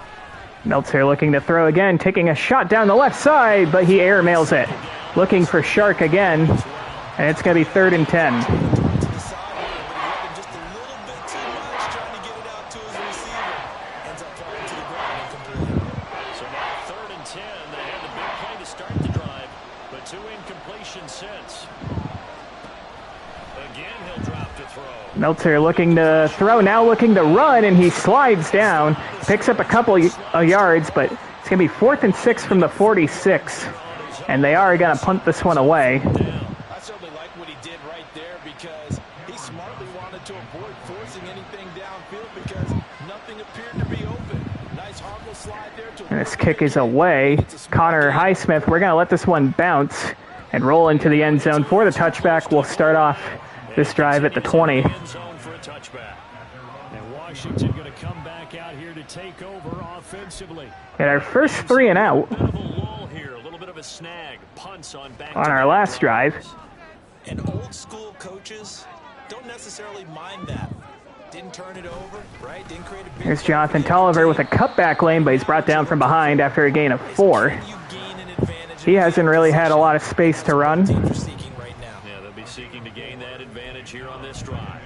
Meltzer looking to throw again, taking a shot down the left side, but he airmails it. Looking for Shark again, and it's going to be 3rd and 10. To the sideline, but he just a little bit too much trying to get it out to his receiver. Ends up falling to the ground incomplete. So now 3rd and 10. They had the big play to start the drive, but 2 incompletions since. Again, he'll drop to throw. Meltzer looking to throw, now looking to run, and he slides down. Picks up a couple of yards, but it's going to be 4th and 6 from the 46. And they are going to punt this one away. I certainly like what he did right there because he smartly wanted to avoid forcing anything downfield because nothing appeared to be open. Nice harmless slide there to And this kick is away. Connor Highsmith, we're going to let this one bounce and roll into the end zone for the touchback. We'll start off this drive at the 20. End zone for a touchback. And Washington going to come back out here to take over offensively. At our first 3 and out Bit of a lull here, a little bit of a snag. Punts on back on our last drive. And old school coaches don't necessarily mind that. Didn't turn it over, right? Didn't create a big Here's Jonathan Tolliver with a cutback lane, but he's brought down from behind after a gain of 4. You gain an advantage. He hasn't really had a lot of space to run. Teams are seeking right now. Yeah, they'll be seeking to gain that advantage here on this drive.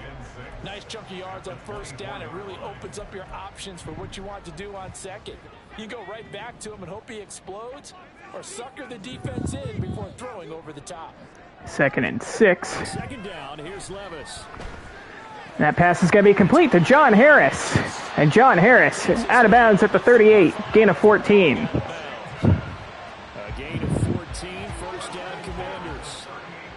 Nice chunky yards on first down. It really opens up your options for what you want to do on second. You go right back to him and hope he explodes, or sucker the defense in before throwing over the top. 2nd and 6. Second down, here's Levis. That pass is going to be complete to John Harris. And John Harris out of bounds at the 38. Gain of 14. A gain of 14, first down Commanders.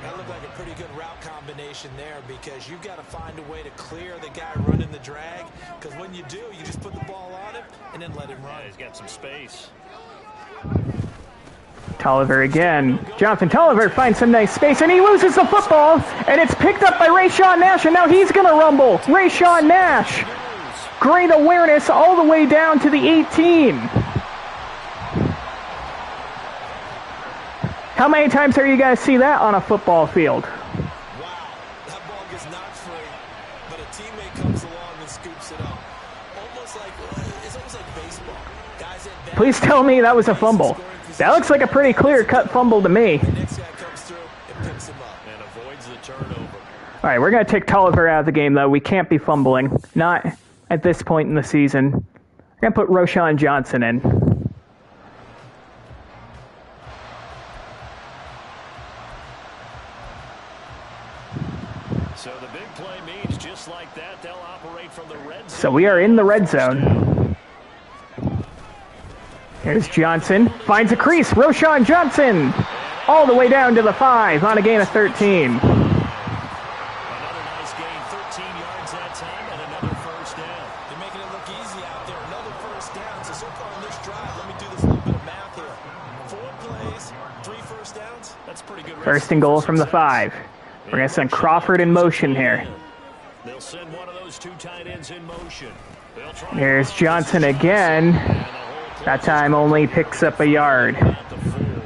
That looked like a pretty good route combination there because you've got to find a way to clear the guy running the drag. Because when you do, you just put the ball on him and then let him run. Yeah, he's got some space. Tolliver again. Jonathan Tolliver finds some nice space, and he loses the football, and it's picked up by Rayshawn Nash, and now he's going to rumble. Rayshawn Nash. Great awareness all the way down to the 18. How many times are you guys see that on a football field? Wow, that ball gets knocked free, but a teammate comes along and scoops it up. It's almost like baseball. Guys at bat, Please tell me that was a fumble. That looks like a pretty clear-cut fumble to me. the next guy comes through and picks him up. And avoids the turnover. All right, we're going to take Tolliver out of the game, though. We can't be fumbling. Not at this point in the season. We're going to put Roschon Johnson in. So the big play means just like that, they'll operate from the red zone. So we are in the red zone. Here's Johnson. Finds a crease. Roschon Johnson. All the way down to the 5 on a gain of 13. Another nice gain, 13 yards that time, and another first down. They're making it look easy out there. Another first down. So far on this drive, let me do this little bit of math here. 4 plays, 3 first downs. That's pretty good. First and goal from the 5. We're going to send Crawford in motion here. They'll send one of those 2 tight ends in motion. They'll try Here's Johnson again. That time only picks up a yard. at the 4.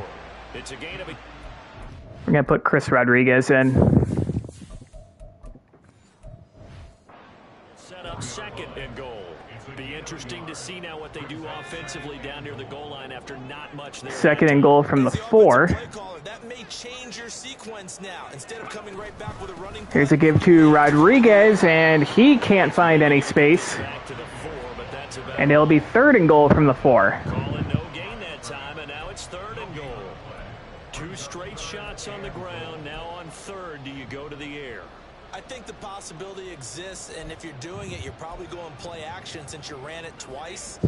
It's a gain of a We're going to put Chris Rodriguez in. set up second and goal. Be interesting to see now what they do offensively down near the goal line after not much there. 2nd and goal from the 4. Play caller, that may change your sequence now. Instead of coming right back with a running play. Here's a give to Rodriguez, and he can't find any space. Back to the 4, but that's about And it'll be 3rd and goal from the 4. calling no gain that time, and now it's 3rd and goal. 2 straight shots on the ground. Now on 3rd, do you go to the air? I think the possibility exists, and if you're doing it, you're probably going play action since you ran it twice.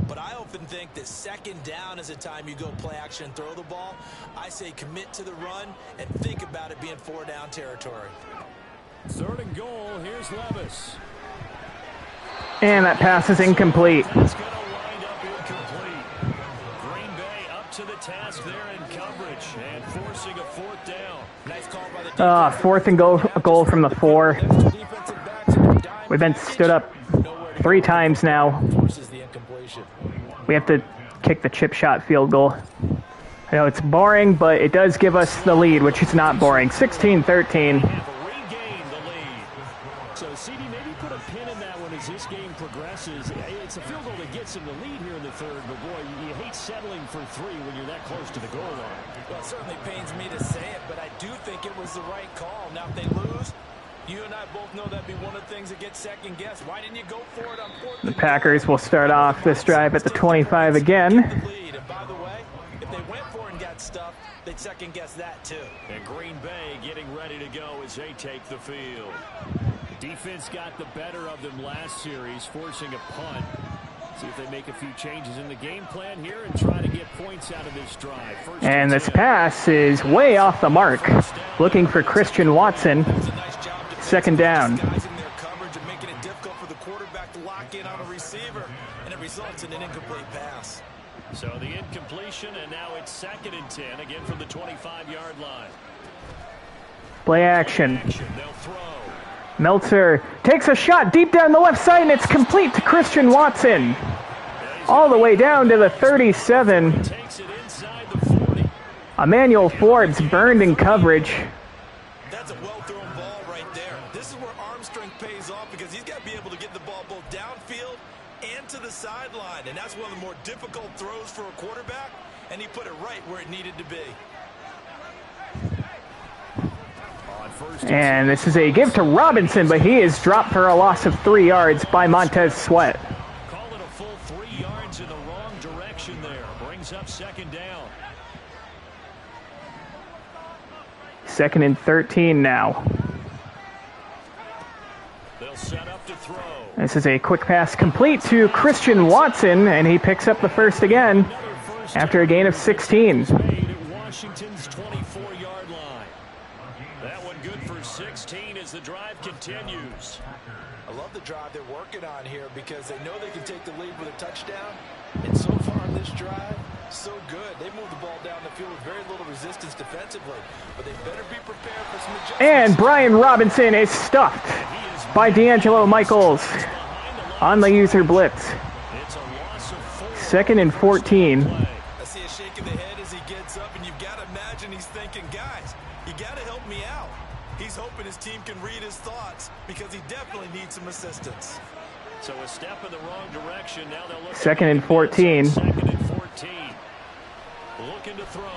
But I often think that second down is a time you go play action and throw the ball. I say commit to the run and think about it being 4-down territory. 3rd and goal. Here's Levis. And that pass is incomplete. It's going to wind up incomplete. Green Bay up to the task there in coverage and forcing a 4th down. Nice call by the defense. 4th and goal from the 4. We've been stood up 3 times now. Forces the incompletion. We have to kick the chip shot field goal. I know it's boring, but it does give us the lead, which is not boring. 16-13. Regain the lead. So, CD, maybe put a pin in that one as this game progresses. It's a field goal that gets him the lead here in the 3rd, but boy, you hate settling for 3 when you're that close to the goal line. Well, it certainly pains me to say it, but I do think it was the right call. Now, if they lose, you and I both know that'd be one of the things that gets second guessed. Why didn't you go for it on 4th? The Packers will start off this drive at the 25 again. And by the way, if they went for it and got stuffed, they'd second guess that too. And Green Bay getting ready to go as they take the field. Defense got the better of them last series, forcing a punt. See if they make a few changes in the game plan here and try to get points out of this drive. And this pass is way off the mark. Looking for Christian Watson. 2nd down. Disguising their coverage and making it difficult for the quarterback to lock in on a receiver, and it results in an incomplete pass. So the incompletion, and now it's 2nd and 10, again from the 25-yard line. Play action. They'll throw. Meltzer takes a shot deep down the left side, and it's complete to Christian Watson. All the way down to the 37. Takes it inside the 40. Emmanuel Forbes burned in coverage. That's a well-thrown ball right there. This is where arm strength pays off because he's got to be able to get the ball both downfield and to the sideline, and that's one of the more difficult throws for a quarterback, and he put it right where it needed to be. And this is a give to Robinson, but he is dropped for a loss of 3 yards by Montez Sweat. Call it a full 3 yards in the wrong direction there. Brings up 2nd down. 2nd and 13 now. They'll set up to throw. This is a quick pass complete to Christian Watson, and he picks up the first again after a gain of 16. Made at Washington's 24-yard line. That one good for 16 as the drive continues. I love the drive they're working on here because they know they can take the lead with a touchdown. And so far in this drive, so good. They move the ball down the field with very little resistance defensively. But they better be prepared for some adjustments. And Brian Robinson is stuffed by D'Angelo Michaels on the user blitz. It's a loss of 4. 2nd and 14. I see a shake of the head as he gets up, and you've got to imagine he's thinking, guys, you got to help me out. He's hoping his team can read his thoughts because he definitely needs some assistance. So a step in the wrong direction. Now they'll look 2nd and 14. 2nd and 14. Looking to throw.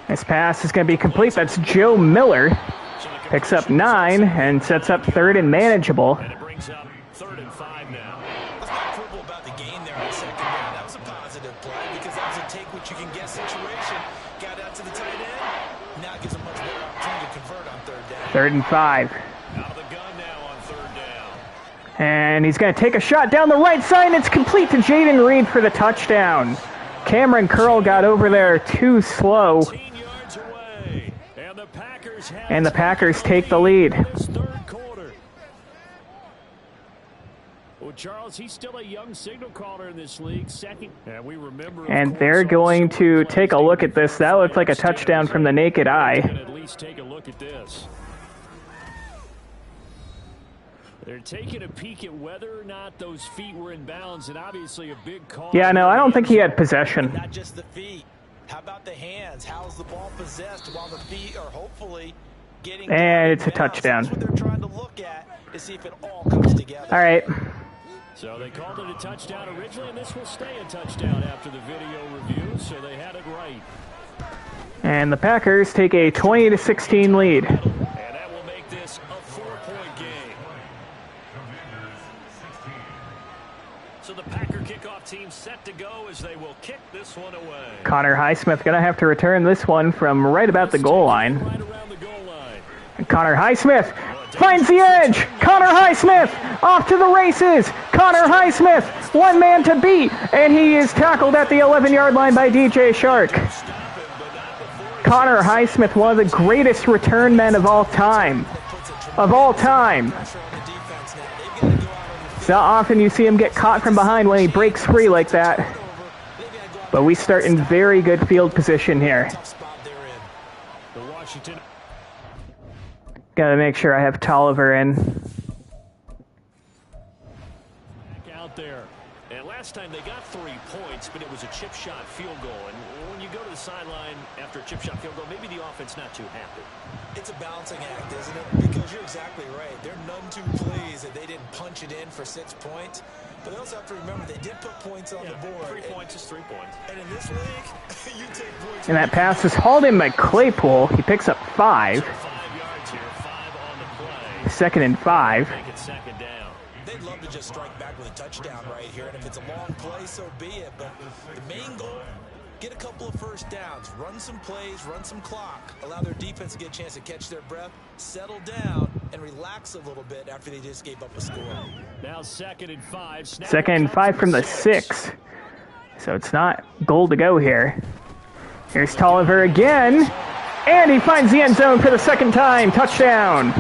This pass is going to be complete. That's Joe Miller. Picks up 9 and sets up 3rd and manageable. And it brings up 3rd and 5 now. Let's not quibble about the gain there on 2nd down. That was a positive play because that was a take what you can get situation. Got out to the tight end. Now it gives a much better opportunity to convert on 3rd down. 3rd and 5. Out of the gun now on 3rd down. And he's going to take a shot down the right side, and it's complete to Jaden Reed for the touchdown. Cameron Curl got over there too slow, 10 yards away. and the Packers take the lead. Third quarter. Well, Charles, he's still a young signal caller in this league. Second, and we remember. And they're going to take a look at this. That looked like a touchdown from the naked eye. At least take a look at this. They're taking a peek at whether or not those feet were in bounds, and obviously a big call. Yeah, no, I don't think he had possession. Not just the feet. How about the hands? How's the ball possessed while the feet are hopefully getting... And it's a touchdown. That's what they're trying to look at to see if it all comes together. All right. So they called it a touchdown originally, and this will stay a touchdown after the video review, so they had it right. And the Packers take a 20-16 lead. And that will make this a 4-point game. So the Packer kickoff team set to go as they will kick this one away. Connor Highsmith going to have to return this one from right about the goal line. Right around the goal line. Connor Highsmith finds the edge. Connor Highsmith off to the races. Connor Highsmith, one man to beat, and he is tackled at the 11-yard line by DJ Shark. Connor Highsmith, one of the greatest return men of all time. Of all time. It's not often you see him get caught from behind when he breaks free like that. But we start in very good field position here. Gotta make sure I have Tolliver in. Out there. And last time they got 3 points, but it was a chip shot field goal. And when you go to the sideline after a chip shot field goal, maybe the offense not too happy. It's a balancing act, isn't it? Because you're exactly right. They're none too pleased that they didn't punch it in for 6 points. But they also have to remember they did put points on the board. 3 points is 3 points. And in this league, you take points. And that pass is hauled in by Claypool. He picks up 5. 5 yards here, 5 on the play. 2nd and 5. Make it second down. They'd love to just strike back with a touchdown right here. And if it's a long play, so be it. But the main goal, get a couple of first downs, run some plays, run some clock, allow their defense to get a chance to catch their breath, settle down, and relax a little bit after they just gave up a score. Now 2nd and 5. 2nd and 5 from the 6. So it's not goal to go here. Here's Tolliver again. And he finds the end zone for the 2nd time. Touchdown.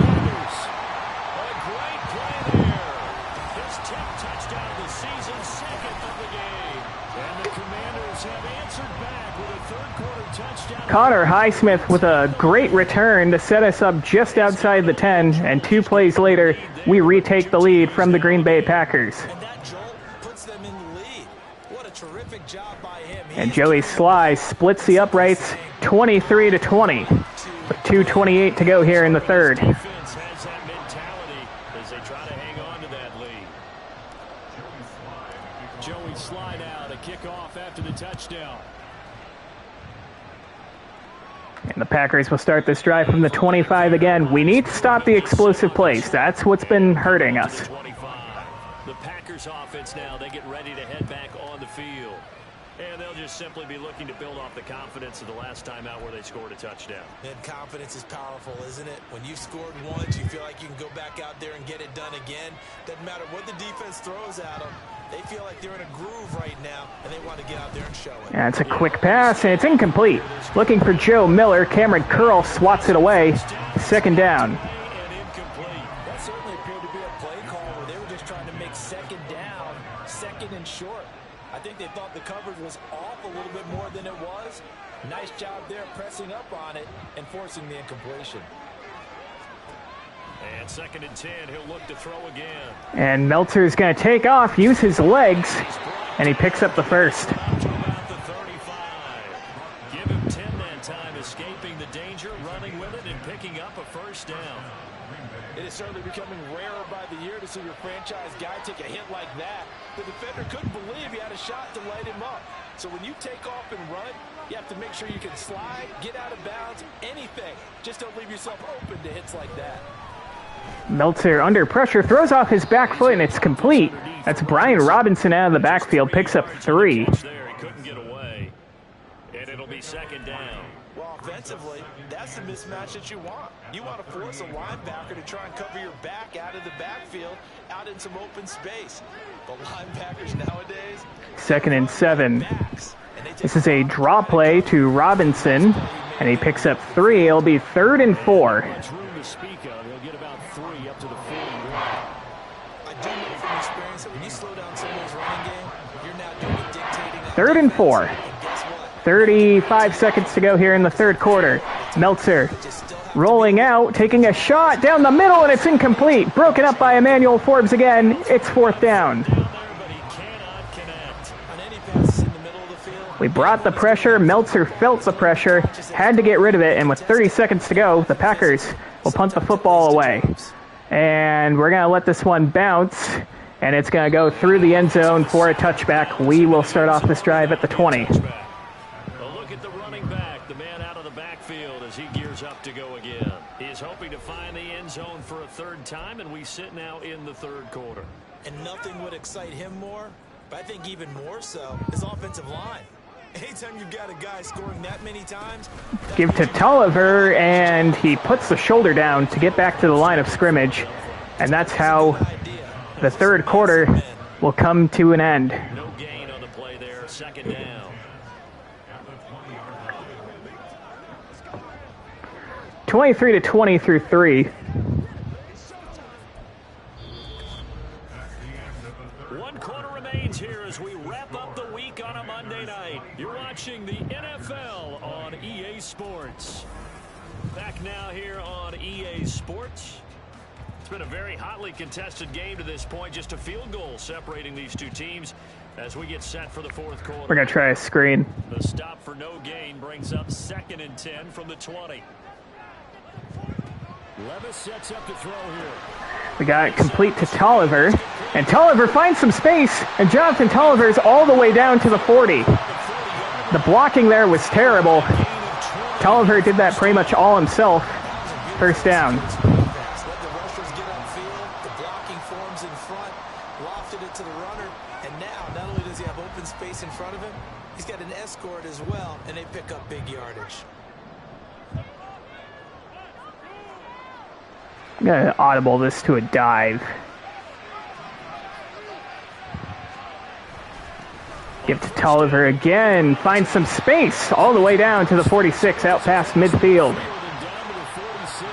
Connor Highsmith with a great return to set us up just outside the 10, and 2 plays later, we retake the lead from the Green Bay Packers. And that jolt puts them in the lead. What a terrific job by him. And Joey Sly splits the uprights 23-20, with 2:28 to go here in the 3rd. Defense has that mentality as they try to hang on to that lead. Joey Sly now to kick off after the touchdown. And the Packers will start this drive from the 25 again. We need to stop the explosive plays. That's what's been hurting us. 25. The Packers offense now, they get ready to head back on the field. And they'll just simply be looking to build off the confidence of the last time out where they scored a touchdown. And confidence is powerful, isn't it? When you've scored once, you feel like you can go back out there and get it done again. Doesn't matter what the defense throws at them. They feel like they're in a groove right now, and they want to get out there and show it. Yeah, it's a quick pass, and it's incomplete. Looking for Joe Miller. Cameron Curl swats it away. 2nd down. That certainly appeared to be a play call where they were just trying to make 2nd down, 2nd and short. I think they thought the coverage was off a little bit more than it was. Nice job there pressing up on it and forcing the incompletion. And 2nd and 10, he'll look to throw again. And Meltzer's going to take off, use his legs, and he picks up the 1st. About the 35. Give him 10 that time, escaping the danger, running with it, and picking up a 1st down. It is certainly becoming rarer by the year to see your franchise guy take a hit like that. The defender couldn't believe he had a shot to light him up. So when you take off and run, you have to make sure you can slide, get out of bounds, anything. Just don't leave yourself open to hits like that. Meltzer under pressure, throws off his back foot, and it's complete. That's Brian Robinson out of the backfield, picks up 3. There, he couldn't get away. And it'll be 2nd down. Well, offensively, that's the mismatch that you want. You want to force a linebacker to try and cover your back out of the backfield, out in some open space. But linebackers nowadays... 2nd and 7. This is a draw play to Robinson, and he picks up 3. It'll be 3rd and 4. Much room to speak of. He'll get about 3 up to the 40. I do know from experience that when you slow down someone's running game, you're now doing it dictating... 3rd and 4. And guess what? 35 seconds to go here in the 3rd quarter. Meltzer rolling out, taking a shot down the middle, and it's incomplete. Broken up by Emmanuel Forbes again. It's 4th down. We brought the pressure. Meltzer felt the pressure, had to get rid of it, and with 30 seconds to go, the Packers will punt the football away. And we're going to let this one bounce, and it's going to go through the end zone for a touchback. We will start off this drive at the 20. A look at the running back, the man out of the backfield as he gears up to go again. He is hoping to find the end zone for a 3rd time, and we sit now in the 3rd quarter. And nothing would excite him more, but I think even more so, his offensive line. Anytime you've got a guy scoring that many times, Give to Tolliver, and he puts the shoulder down to get back to the line of scrimmage. And that's how the third quarter will come to an end. No gain on the play there. Second down. 23-20 through 3. One quarter remains here as we wrap up the week on a Monday night. You're watching the NFL on EA Sports. Back now here on EA Sports. It's been a very hotly contested game to this point. Just a field goal separating these two teams as we get set for the fourth quarter. We're going to try a screen. The stop for no gain brings up 2nd and 10 from the 20. Levis sets up to throw here. We got it complete to Tolliver, and Tolliver finds some space, and Jonathan Tolliver's all the way down to the 40. The blocking there was terrible. Tolliver did that pretty much all himself. First down. Let the rushers get upfield. The blocking forms in front. Lofted it to the runner. And now, not only does he have open space in front of him, he's got an escort as well, and they pick up big yardage. I'm going to audible this to a dive. Give to Tolliver again. Finds some space all the way down to the 46, out past midfield. Down to the 46.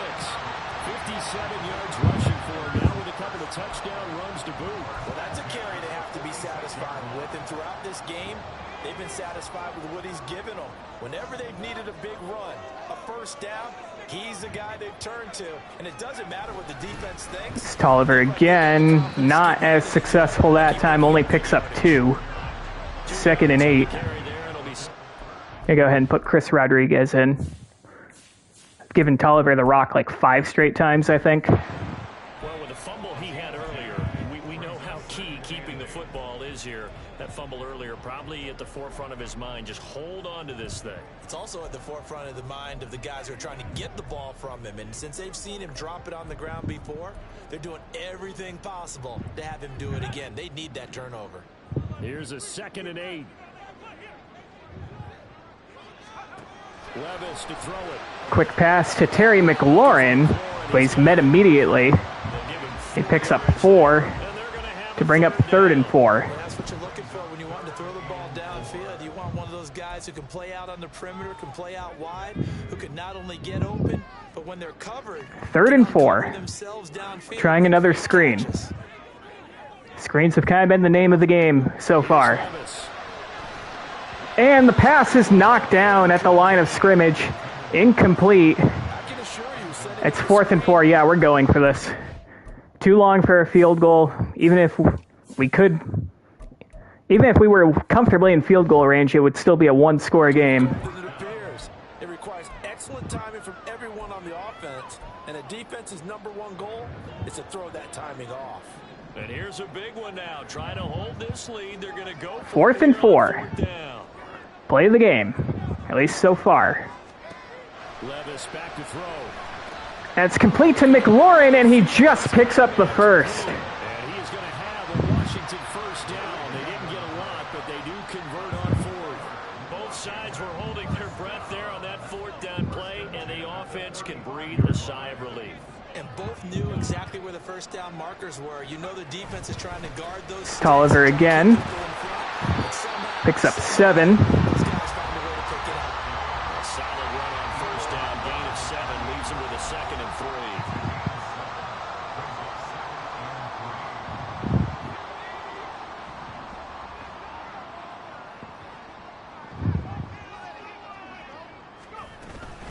57 yards rushing for him now with a couple of touchdown runs to boot. Well, that's a carry they have to be satisfied with. And throughout this game, they've been satisfied with what he's given them. Whenever they've needed a big run, a first down, he's the guy they've turned to. And it doesn't matter what the defense thinks. It's Tolliver again. Not as successful that time. Only picks up 2. 2nd and 8. Here, go ahead and put Chris Rodriguez in. I've given Tolliver the rock like 5 straight times, I think. Well, with the fumble he had earlier, we know how key keeping the football is here. That fumble earlier probably at the forefront of his mind. Just hold on to this thing. It's also at the forefront of the mind of the guys who are trying to get the ball from him. And since they've seen him drop it on the ground before, they're doing everything possible to have him do it again. They need that turnover. Here's a 2nd and 8. Levis to throw it. Quick pass to Terry McLaurin, but he's met immediately. He picks up 4 to bring up 3rd and 4. Well, that's what you're looking for when you want to throw the ball downfield. You want one of those guys who can play out on the perimeter, can play out wide, who can not only get open, but when they're covered, 3rd and 4. themselves downfield. Trying another screen. Screens have kind of been the name of the game so far. And the pass is knocked down at the line of scrimmage. Incomplete. It's 4th and 4. Yeah, we're going for this. Too long for a field goal. Even if we were comfortably in field goal range, it would still be a 1-score game. It requires excellent timing from everyone on the offense, and a defense's #1 goal is to throw that timing off. And here's a big one now. Trying to hold this lead. They're going to go for 4th and 4. down. Play the game, at least so far. Levis back to throw. That's complete to McLaurin, and he just picks up the first. And he is going to have a Washington first down. They didn't get a lot, but they do convert on 4th. Both sides were holding their breath there on that 4th down play, and the offense can breathe a sigh of relief. And both knew exactly where the first down markers were. You know the defense is trying to guard those. Tolliver again. Picks up 7. A solid run on first down. Gain of 7 leaves him with a 2nd and 3.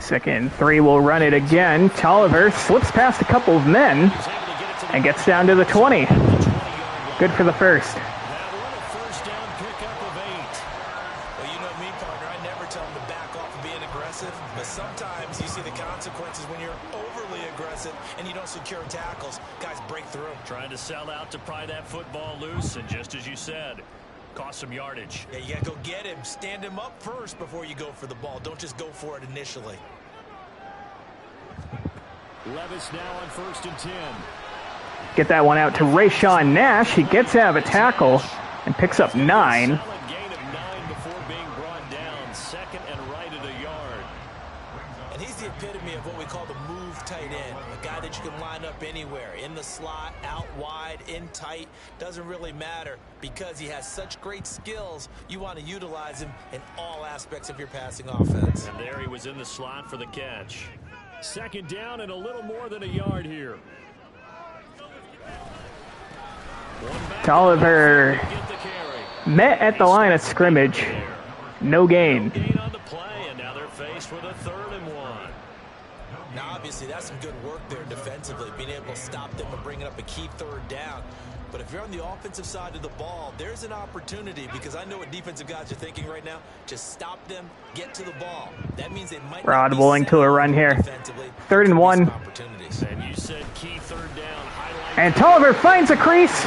Second and 3 will run it again. Tolliver slips past a couple of men and gets down to the 20. Good for the first. First down pickup of 8. Well, you know me, partner. I never tell them to back off of being aggressive, but sometimes you see the consequences when you're overly aggressive and you don't secure tackles. Guys break through. Trying to sell out to pry that football loose, and just as you said, cost some yardage. Yeah, you got to go get him. Stand him up first before you go for the ball. Don't just go for it initially. Levis now on 1st and 10. Get that one out to Rayshawn Nash. He gets out of a tackle and picks up 9. Solid gain of 9 before being brought down. anywhere, in the slot, out wide, in tight, doesn't really matter because he has such great skills. You want to utilize him in all aspects of your passing offense. And there he was in the slot for the catch. Second down and a little more than a yard here. Tolliver met at the line of scrimmage. No gain. Gain on the play, and now they're faced with a 3rd and 1. Now, obviously, that's some good work there defensively, being able to stop them and bringing up a key 3rd down. But if you're on the offensive side of the ball, there's an opportunity because I know what defensive guys are thinking right now. Just stop them, get to the ball. That means they might Rod not be Willing to a run here. 3rd and 1. And you said key 3rd down. And Tolliver finds a crease.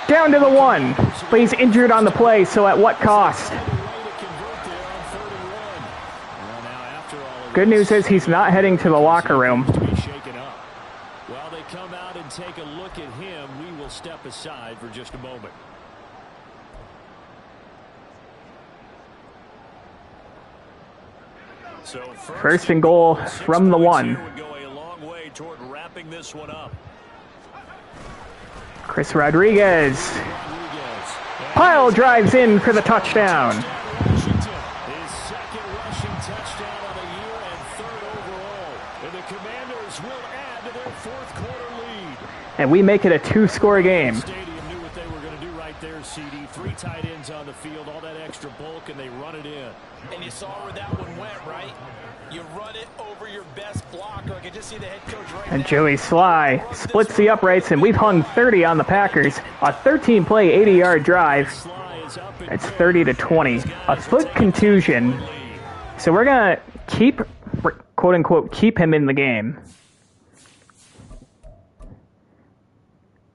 Down to the 1. But he's injured on the play, so at what cost? Good news is he's not heading to the locker room. While they come out and take a look at him, we will step aside for just a moment. So first and goal from the 1. Would go a long way toward wrapping this one up. Chris Rodriguez. Pile drives in for the touchdown. His second rushing touchdown of the year and 3rd overall. And the Commanders will add to their 4th quarter lead. And we make it a 2-score game. Stadium knew what they were going to do right there, CD. 3 tight ends on the field, all that extra bulk, and they run it in. And you saw where that one went, right? You run it over your best blocker. I can just see the head coach right And now. Joey Sly splits the uprights, and we've hung 30 on the Packers. A 13-play, 80-yard drive. It's 30-20. A foot contusion. So we're going to keep, quote-unquote, keep him in the game.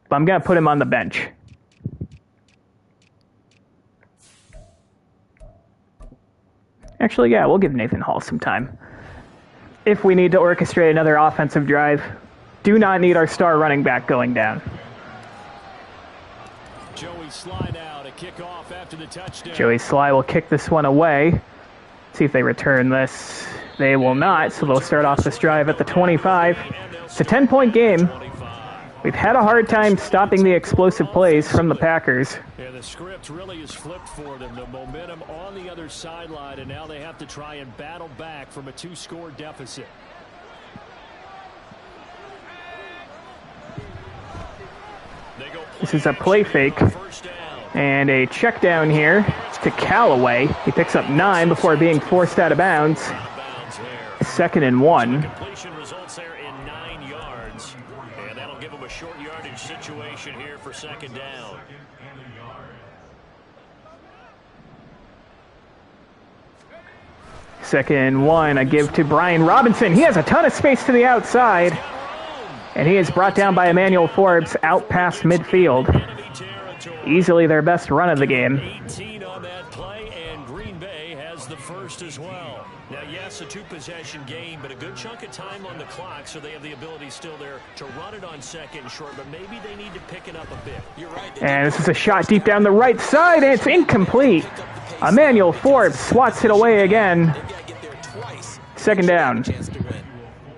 But I'm going to put him on the bench. Actually, yeah, we'll give Nathan Hall some time. If we need to orchestrate another offensive drive, do not need our star running back going down. Joey Sly now to kick off after the touchdown. Joey Sly will kick this one away. See if they return this. They will not, so they'll start off this drive at the 25. It's a 10-point game. We've had a hard time stopping the explosive plays from the Packers. Yeah, the script really is flipped for them. The momentum on the other sideline, and now they have to try and battle back from a 2-score deficit. This is a play fake and a check down here to Callaway. He picks up 9 before being forced out of bounds. 2nd and 1. Completion results there in 9 yards, and that'll give them a short yardage situation here for 2nd down. Second and 1, a give to Brian Robinson. He has a ton of space to the outside. And he is brought down by Emmanuel Forbes out past midfield. Easily their best run of the game. 18 on that play, and Green Bay has the first as well. Now, yes, a 2-possession game, but a good chunk of time on the clock, so they have the ability still there to run it on 2nd and short, but maybe they need to pick it up a bit. You're right. And this is a shot deep down the right side, and it's incomplete. Emmanuel Forbes swats it away again. 2nd down.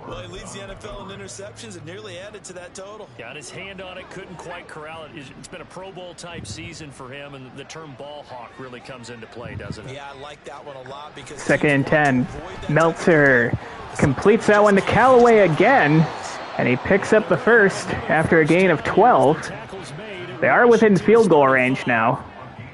Well, he leads the NFL in interceptions and nearly added to that total. Got his hand on it, couldn't quite corral it. It's been a Pro Bowl type season for him, and the term ball hawk really comes into play, doesn't it? Yeah, I like that one a lot because 2nd and 10. Meltzer completes that one to Callaway again, and he picks up the first after a gain of 12. They are within field goal range now.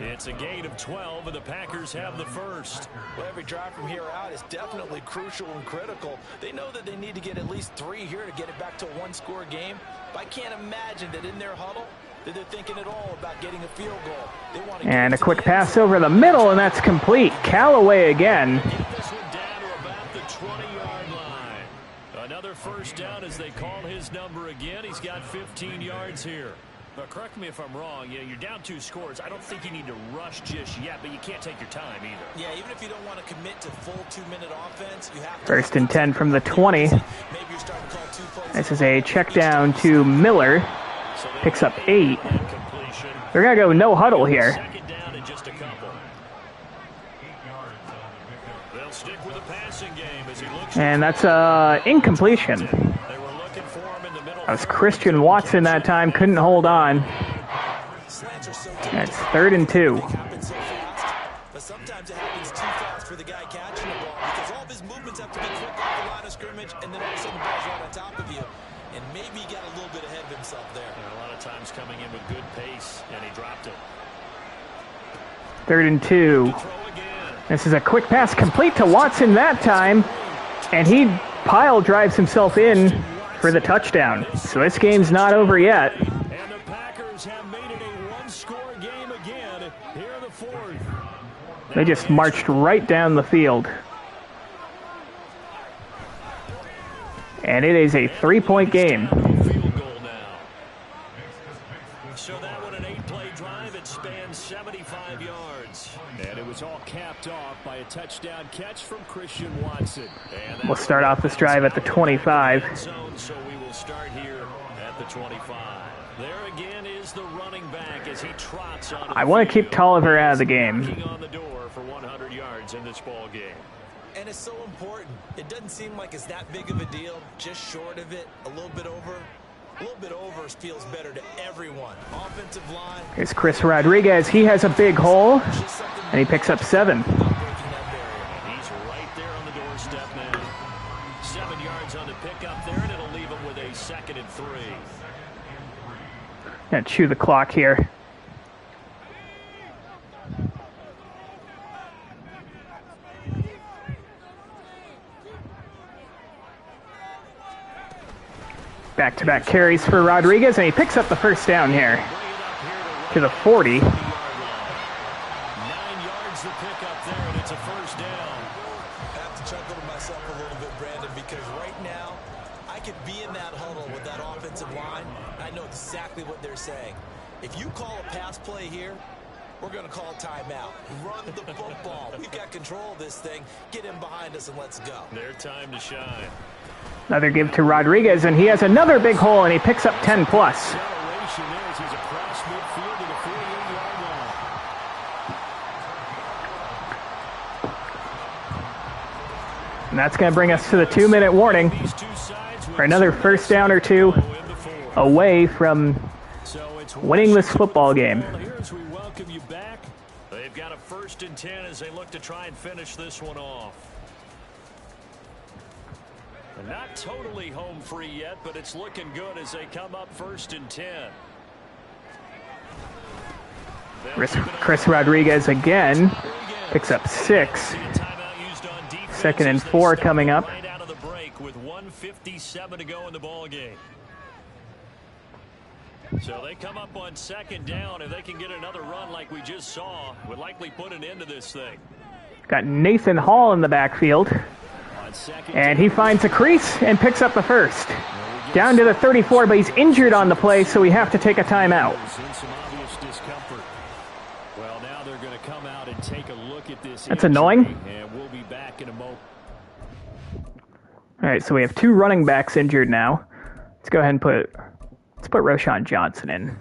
It's a gain of 12, and the Packers have the first. Well, every drive from here out is definitely crucial and critical. They know that they need to get at least 3 here to get it back to a 1-score game. But I can't imagine that in their huddle that they're thinking at all about getting a field goal. They want to And a quick pass over the middle, and that's complete. Callaway again. Get this one down to about the 20-yard line. Another first down as they call his number again. He's got 15 yards here. Now, correct me if I'm wrong. You know, you're down 2 scores. I don't think you need to rush just yet, but you can't take your time either. Yeah, even if you don't want to commit to full 2-minute offense, you have to. 1st and 10 from the 20. Maybe you're starting to call 2 plays. This is a check down to Miller. Picks up 8. They're going to go no huddle here. 2nd down and just a couple. They'll stick with the passing game as he looks. And that's incompletion. They were looking for him in the middle That was Christian Watson that time, couldn't hold on. That's 3rd and 2. But sometimes it happens too fast for the guy catching the ball because all of his movements have to be quick off the line of scrimmage, and then all of a sudden the ball's right on top of you. And maybe he got a little bit ahead of himself there. A lot of times coming in with good pace, and he dropped it. 3rd and 2. This is a quick pass complete to Watson that time, and he pile drives himself in for the touchdown. So this game's not over yet. And the Packers have made it a one-score game again here in the 4th. They just marched right down the field. And it is a 3-point game. Field goal now. So that one an 8-play drive. It spans 75 yards. And it was all capped off by a touchdown catch from Christian Watson. We'll start off this drive at the 25. So we will start here at the 25. There again is the running back as he trots on. I want to keep Tolliver out of the game. On the door for 100 yards in this ball game. And it's so important. It doesn't seem like it's that big of a deal. Just short of it, a little bit over. A little bit over feels better to everyone. Offensive line. Here's Chris Rodriguez. He has a big hole, and he picks up 7. He's right there on the doorstep now. 7 yards on the pickup there, and it'll leave him with a 2nd and 3. Gonna chew the clock here. Back-to-back carries for Rodriguez, and he picks up the first down here to the 40. 9 yards to pick up there, and it's a first down. I have to chuckle to myself a little bit, Brandon, because right now I could be in that huddle with that offensive line. I know exactly what they're saying. If you call a pass play here, we're going to call a timeout. Run the football. We've got control of this thing. Get him behind us and let's go. Their time to shine. Another give to Rodriguez, and he has another big hole, and he picks up 10 plus. Acceleration there as he's across midfield to the 48-yard line. And that's going to bring us to the 2-minute warning for another first down or two away from winning this football game. Here's we welcome you back. They've got a 1st and 10 as they look to try and finish this one off. Not totally home free yet, but it's looking good as they come up 1st and 10. Chris Rodriguez again picks up 6. 2nd and 4 coming up. Right out of the break with 1:57 to go in the ball game. So they come up on 2nd down. If they can get another run like we just saw, would likely put an end to this thing. Got Nathan Hall in the backfield. And he finds a crease and picks up the first. Down to the 34, but he's injured on the play, so we have to take a timeout. Well, now they're going to come out and take a look at this. That's annoying. And we'll be back in a moment. All right, so we have 2 running backs injured now. Let's go ahead and put Roschon Johnson in.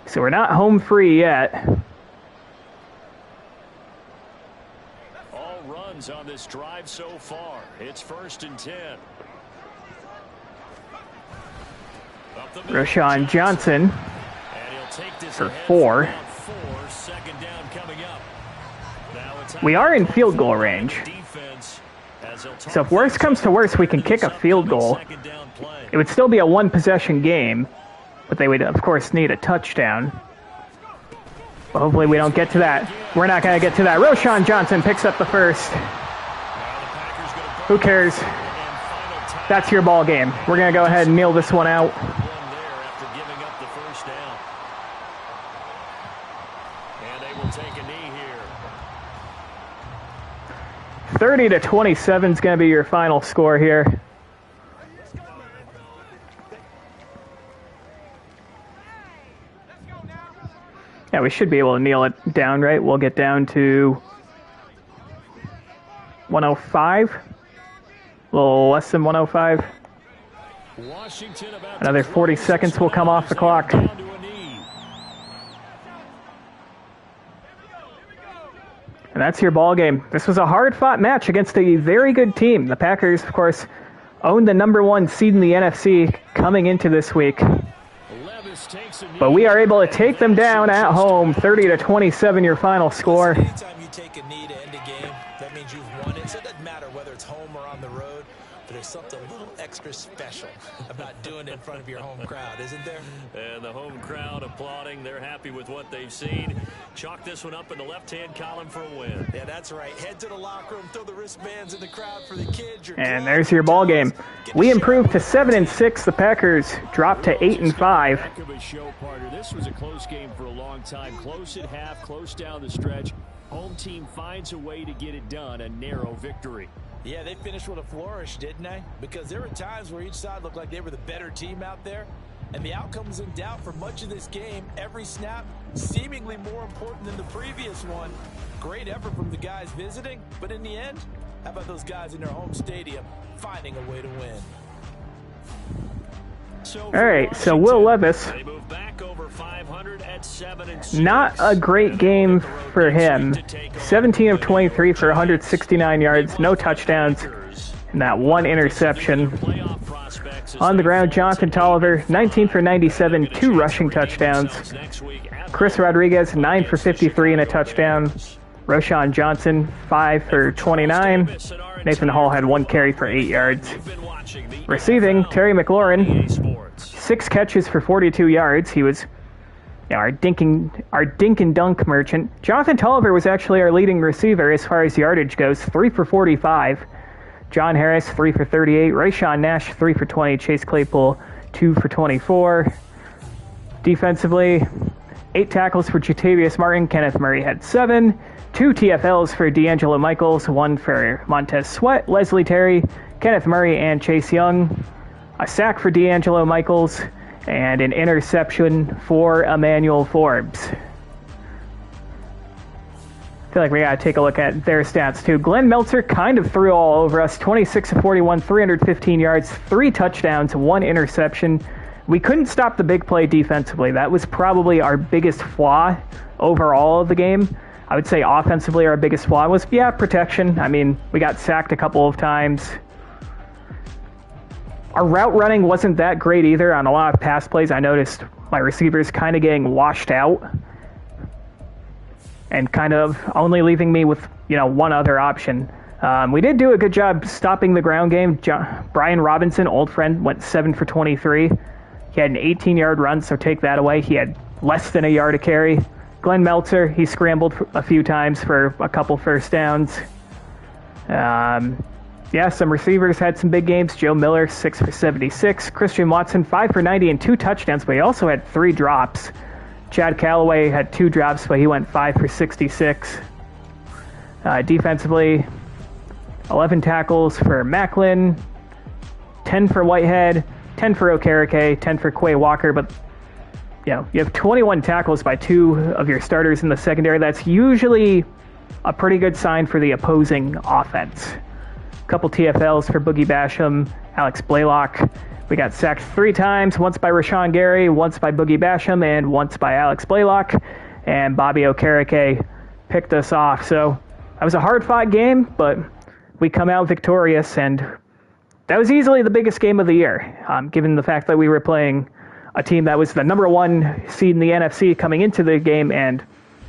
So we're not home free yet. On this drive so far, it's 1st and 10. Roschon Johnson for 4. 2nd down coming up. We are in field goal range. So if worst comes to worst, we can kick a field goal. It would still be a 1-possession game, but they would, of course, need a touchdown. But hopefully we don't get to that. We're not going to get to that. Roschon Johnson picks up the first. Who cares? That's your ball game. We're going to go ahead and kneel this one out. 30-27 is going to be your final score here. Yeah, we should be able to kneel it down, right? We'll get down to 105. A little less than 105. Another 40 seconds will come off the clock. And that's your ball game. This was a hard-fought match against a very good team. The Packers, of course, owned the number 1 seed in the NFC coming into this week. But we are able to take them down at home, 30-27 your final score. Anytime you take a knee to end a game, that means you've won it. So it doesn't matter whether it's home or on the road, but there's something a little extra special about doing it in front of your home crowd, isn't there? And the home crowd applauding. They're happy with what they've seen. Chalk this one up in the left-hand column for a win. Yeah, that's right. Head to the locker room, throw the wristbands in the crowd for the kids. And there's your ball game. We improved to 7-6. The Packers dropped to 8-5. Heck of a show, partner. This was a close game for a long time. Close at half, close down the stretch. Home team finds a way to get it done. A narrow victory. Yeah, they finished with a flourish, didn't they? Because there were times where each side looked like they were the better team out there. And the outcome was in doubt for much of this game. Every snap seemingly more important than the previous one. Great effort from the guys visiting. But in the end, how about those guys in their home stadium finding a way to win? All right, so Will Levis, They move back over 500 at 7-6. not a great game for him. 17 of 23 for 169 yards, no touchdowns, and that 1 interception. On the ground, Jonathan Tolliver, 19 for 97, 2 rushing touchdowns. Chris Rodriguez, 9 for 53 and a touchdown. Roschon Johnson, 5 for 29. Nathan Hall had 1 carry for 8 yards. Receiving, Terry McLaurin, 6 catches for 42 yards. He was our dink and dunk merchant. Jonathan Tolliver was actually our leading receiver as far as yardage goes, 3 for 45. John Harris, 3 for 38. Rayshawn Nash, 3 for 20. Chase Claypool, 2 for 24. Defensively, 8 tackles for Jatavius Martin. Kenneth Murray had 7. 2 TFLs for D'Angelo Michaels. 1 for Montez Sweat, Leslie Terry, Kenneth Murray, and Chase Young. A sack for D'Angelo Michaels. And an interception for Emmanuel Forbes. I feel like we got to take a look at their stats, too. Glenn Meltzer kind of threw all over us. 26 of 41, 315 yards, 3 touchdowns, 1 interception. We couldn't stop the big play defensively. That was probably our biggest flaw overall of the game. I would say offensively our biggest flaw was, protection. I mean, we got sacked a couple of times. Our route running wasn't that great either on a lot of pass plays. I noticed my receivers kind of getting washed out and kind of only leaving me with, one other option. We did do a good job stopping the ground game. Brian Robinson, old friend, went 7 for 23. He had an 18-yard run, so take that away. He had less than a yard to carry. Glenn Meltzer, he scrambled a few times for a couple first downs. Some receivers had some big games. Joe Miller, 6 for 76. Christian Watson, 5 for 90 and 2 touchdowns, but he also had 3 drops. Chad Callaway had 2 drops, but he went 5 for 66. Defensively, 11 tackles for Macklin, 10 for Whitehead, 10 for Okereke, 10 for Quay Walker, but you have 21 tackles by 2 of your starters in the secondary. That's usually a pretty good sign for the opposing offense. A couple TFLs for Boogie Basham, Alex Blaylock. We got sacked 3 times, once by Rashawn Gary, once by Boogie Basham, and once by Alex Blaylock. And Bobby Okereke picked us off. So that was a hard-fought game, but we come out victorious, and that was easily the biggest game of the year, given the fact that we were playing a team that was the number 1 seed in the NFC coming into the game, and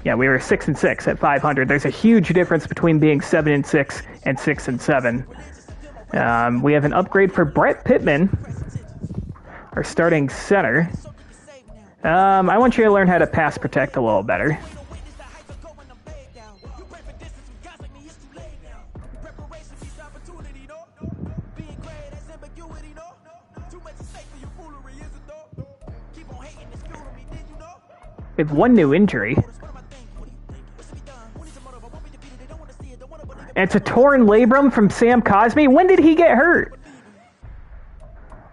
we were 6-6 at 500. There's a huge difference between being 7-6 and 6-7. We have an upgrade for Brett Pittman, our starting center. I want you to learn how to pass protect a little better. We have 1 new injury. And it's a torn labrum from Sam Cosmi. When did he get hurt?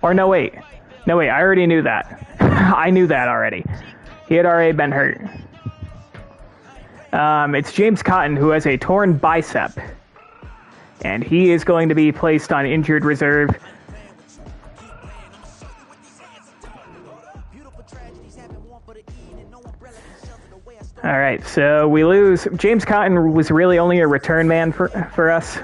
Or no, wait, I already knew that. I knew that already. He had already been hurt. It's James Cotton, who has a torn bicep. And he is going to be placed on injured reserve. All right, so we lose. James Cotton was really only a return man for us.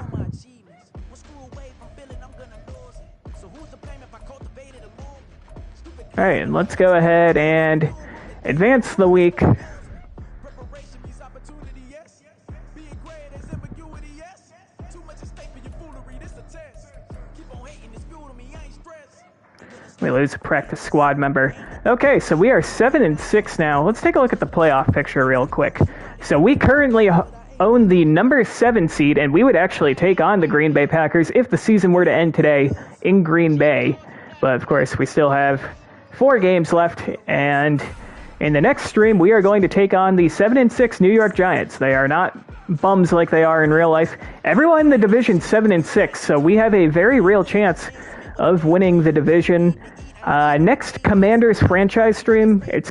All right, let's go ahead and advance the week. We lose a practice squad member. Okay, so we are 7-6 now. Let's take a look at the playoff picture real quick. So we currently own the number 7 seed, and we would actually take on the Green Bay Packers if the season were to end today in Green Bay. But of course, we still have 4 games left, and in the next stream, we are going to take on the 7-6 New York Giants. They are not bums like they are in real life. Everyone in the division 7-6, so we have a very real chance of winning the division. Next Commanders franchise stream, it's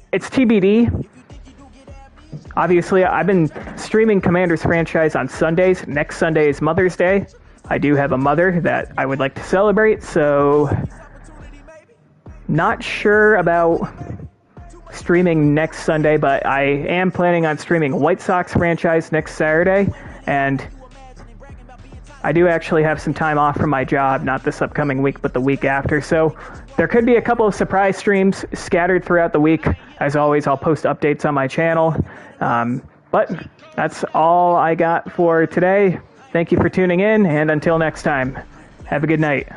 TBD. Obviously, I've been streaming Commanders franchise on Sundays. Next Sunday is Mother's Day. I do have a mother that I would like to celebrate, so not sure about streaming next Sunday, but I am planning on streaming White Sox franchise next Saturday, and I do actually have some time off from my job, not this upcoming week, but the week after. So there could be a couple of surprise streams scattered throughout the week. As always, I'll post updates on my channel. But that's all I got for today. Thank you for tuning in, and until next time, have a good night.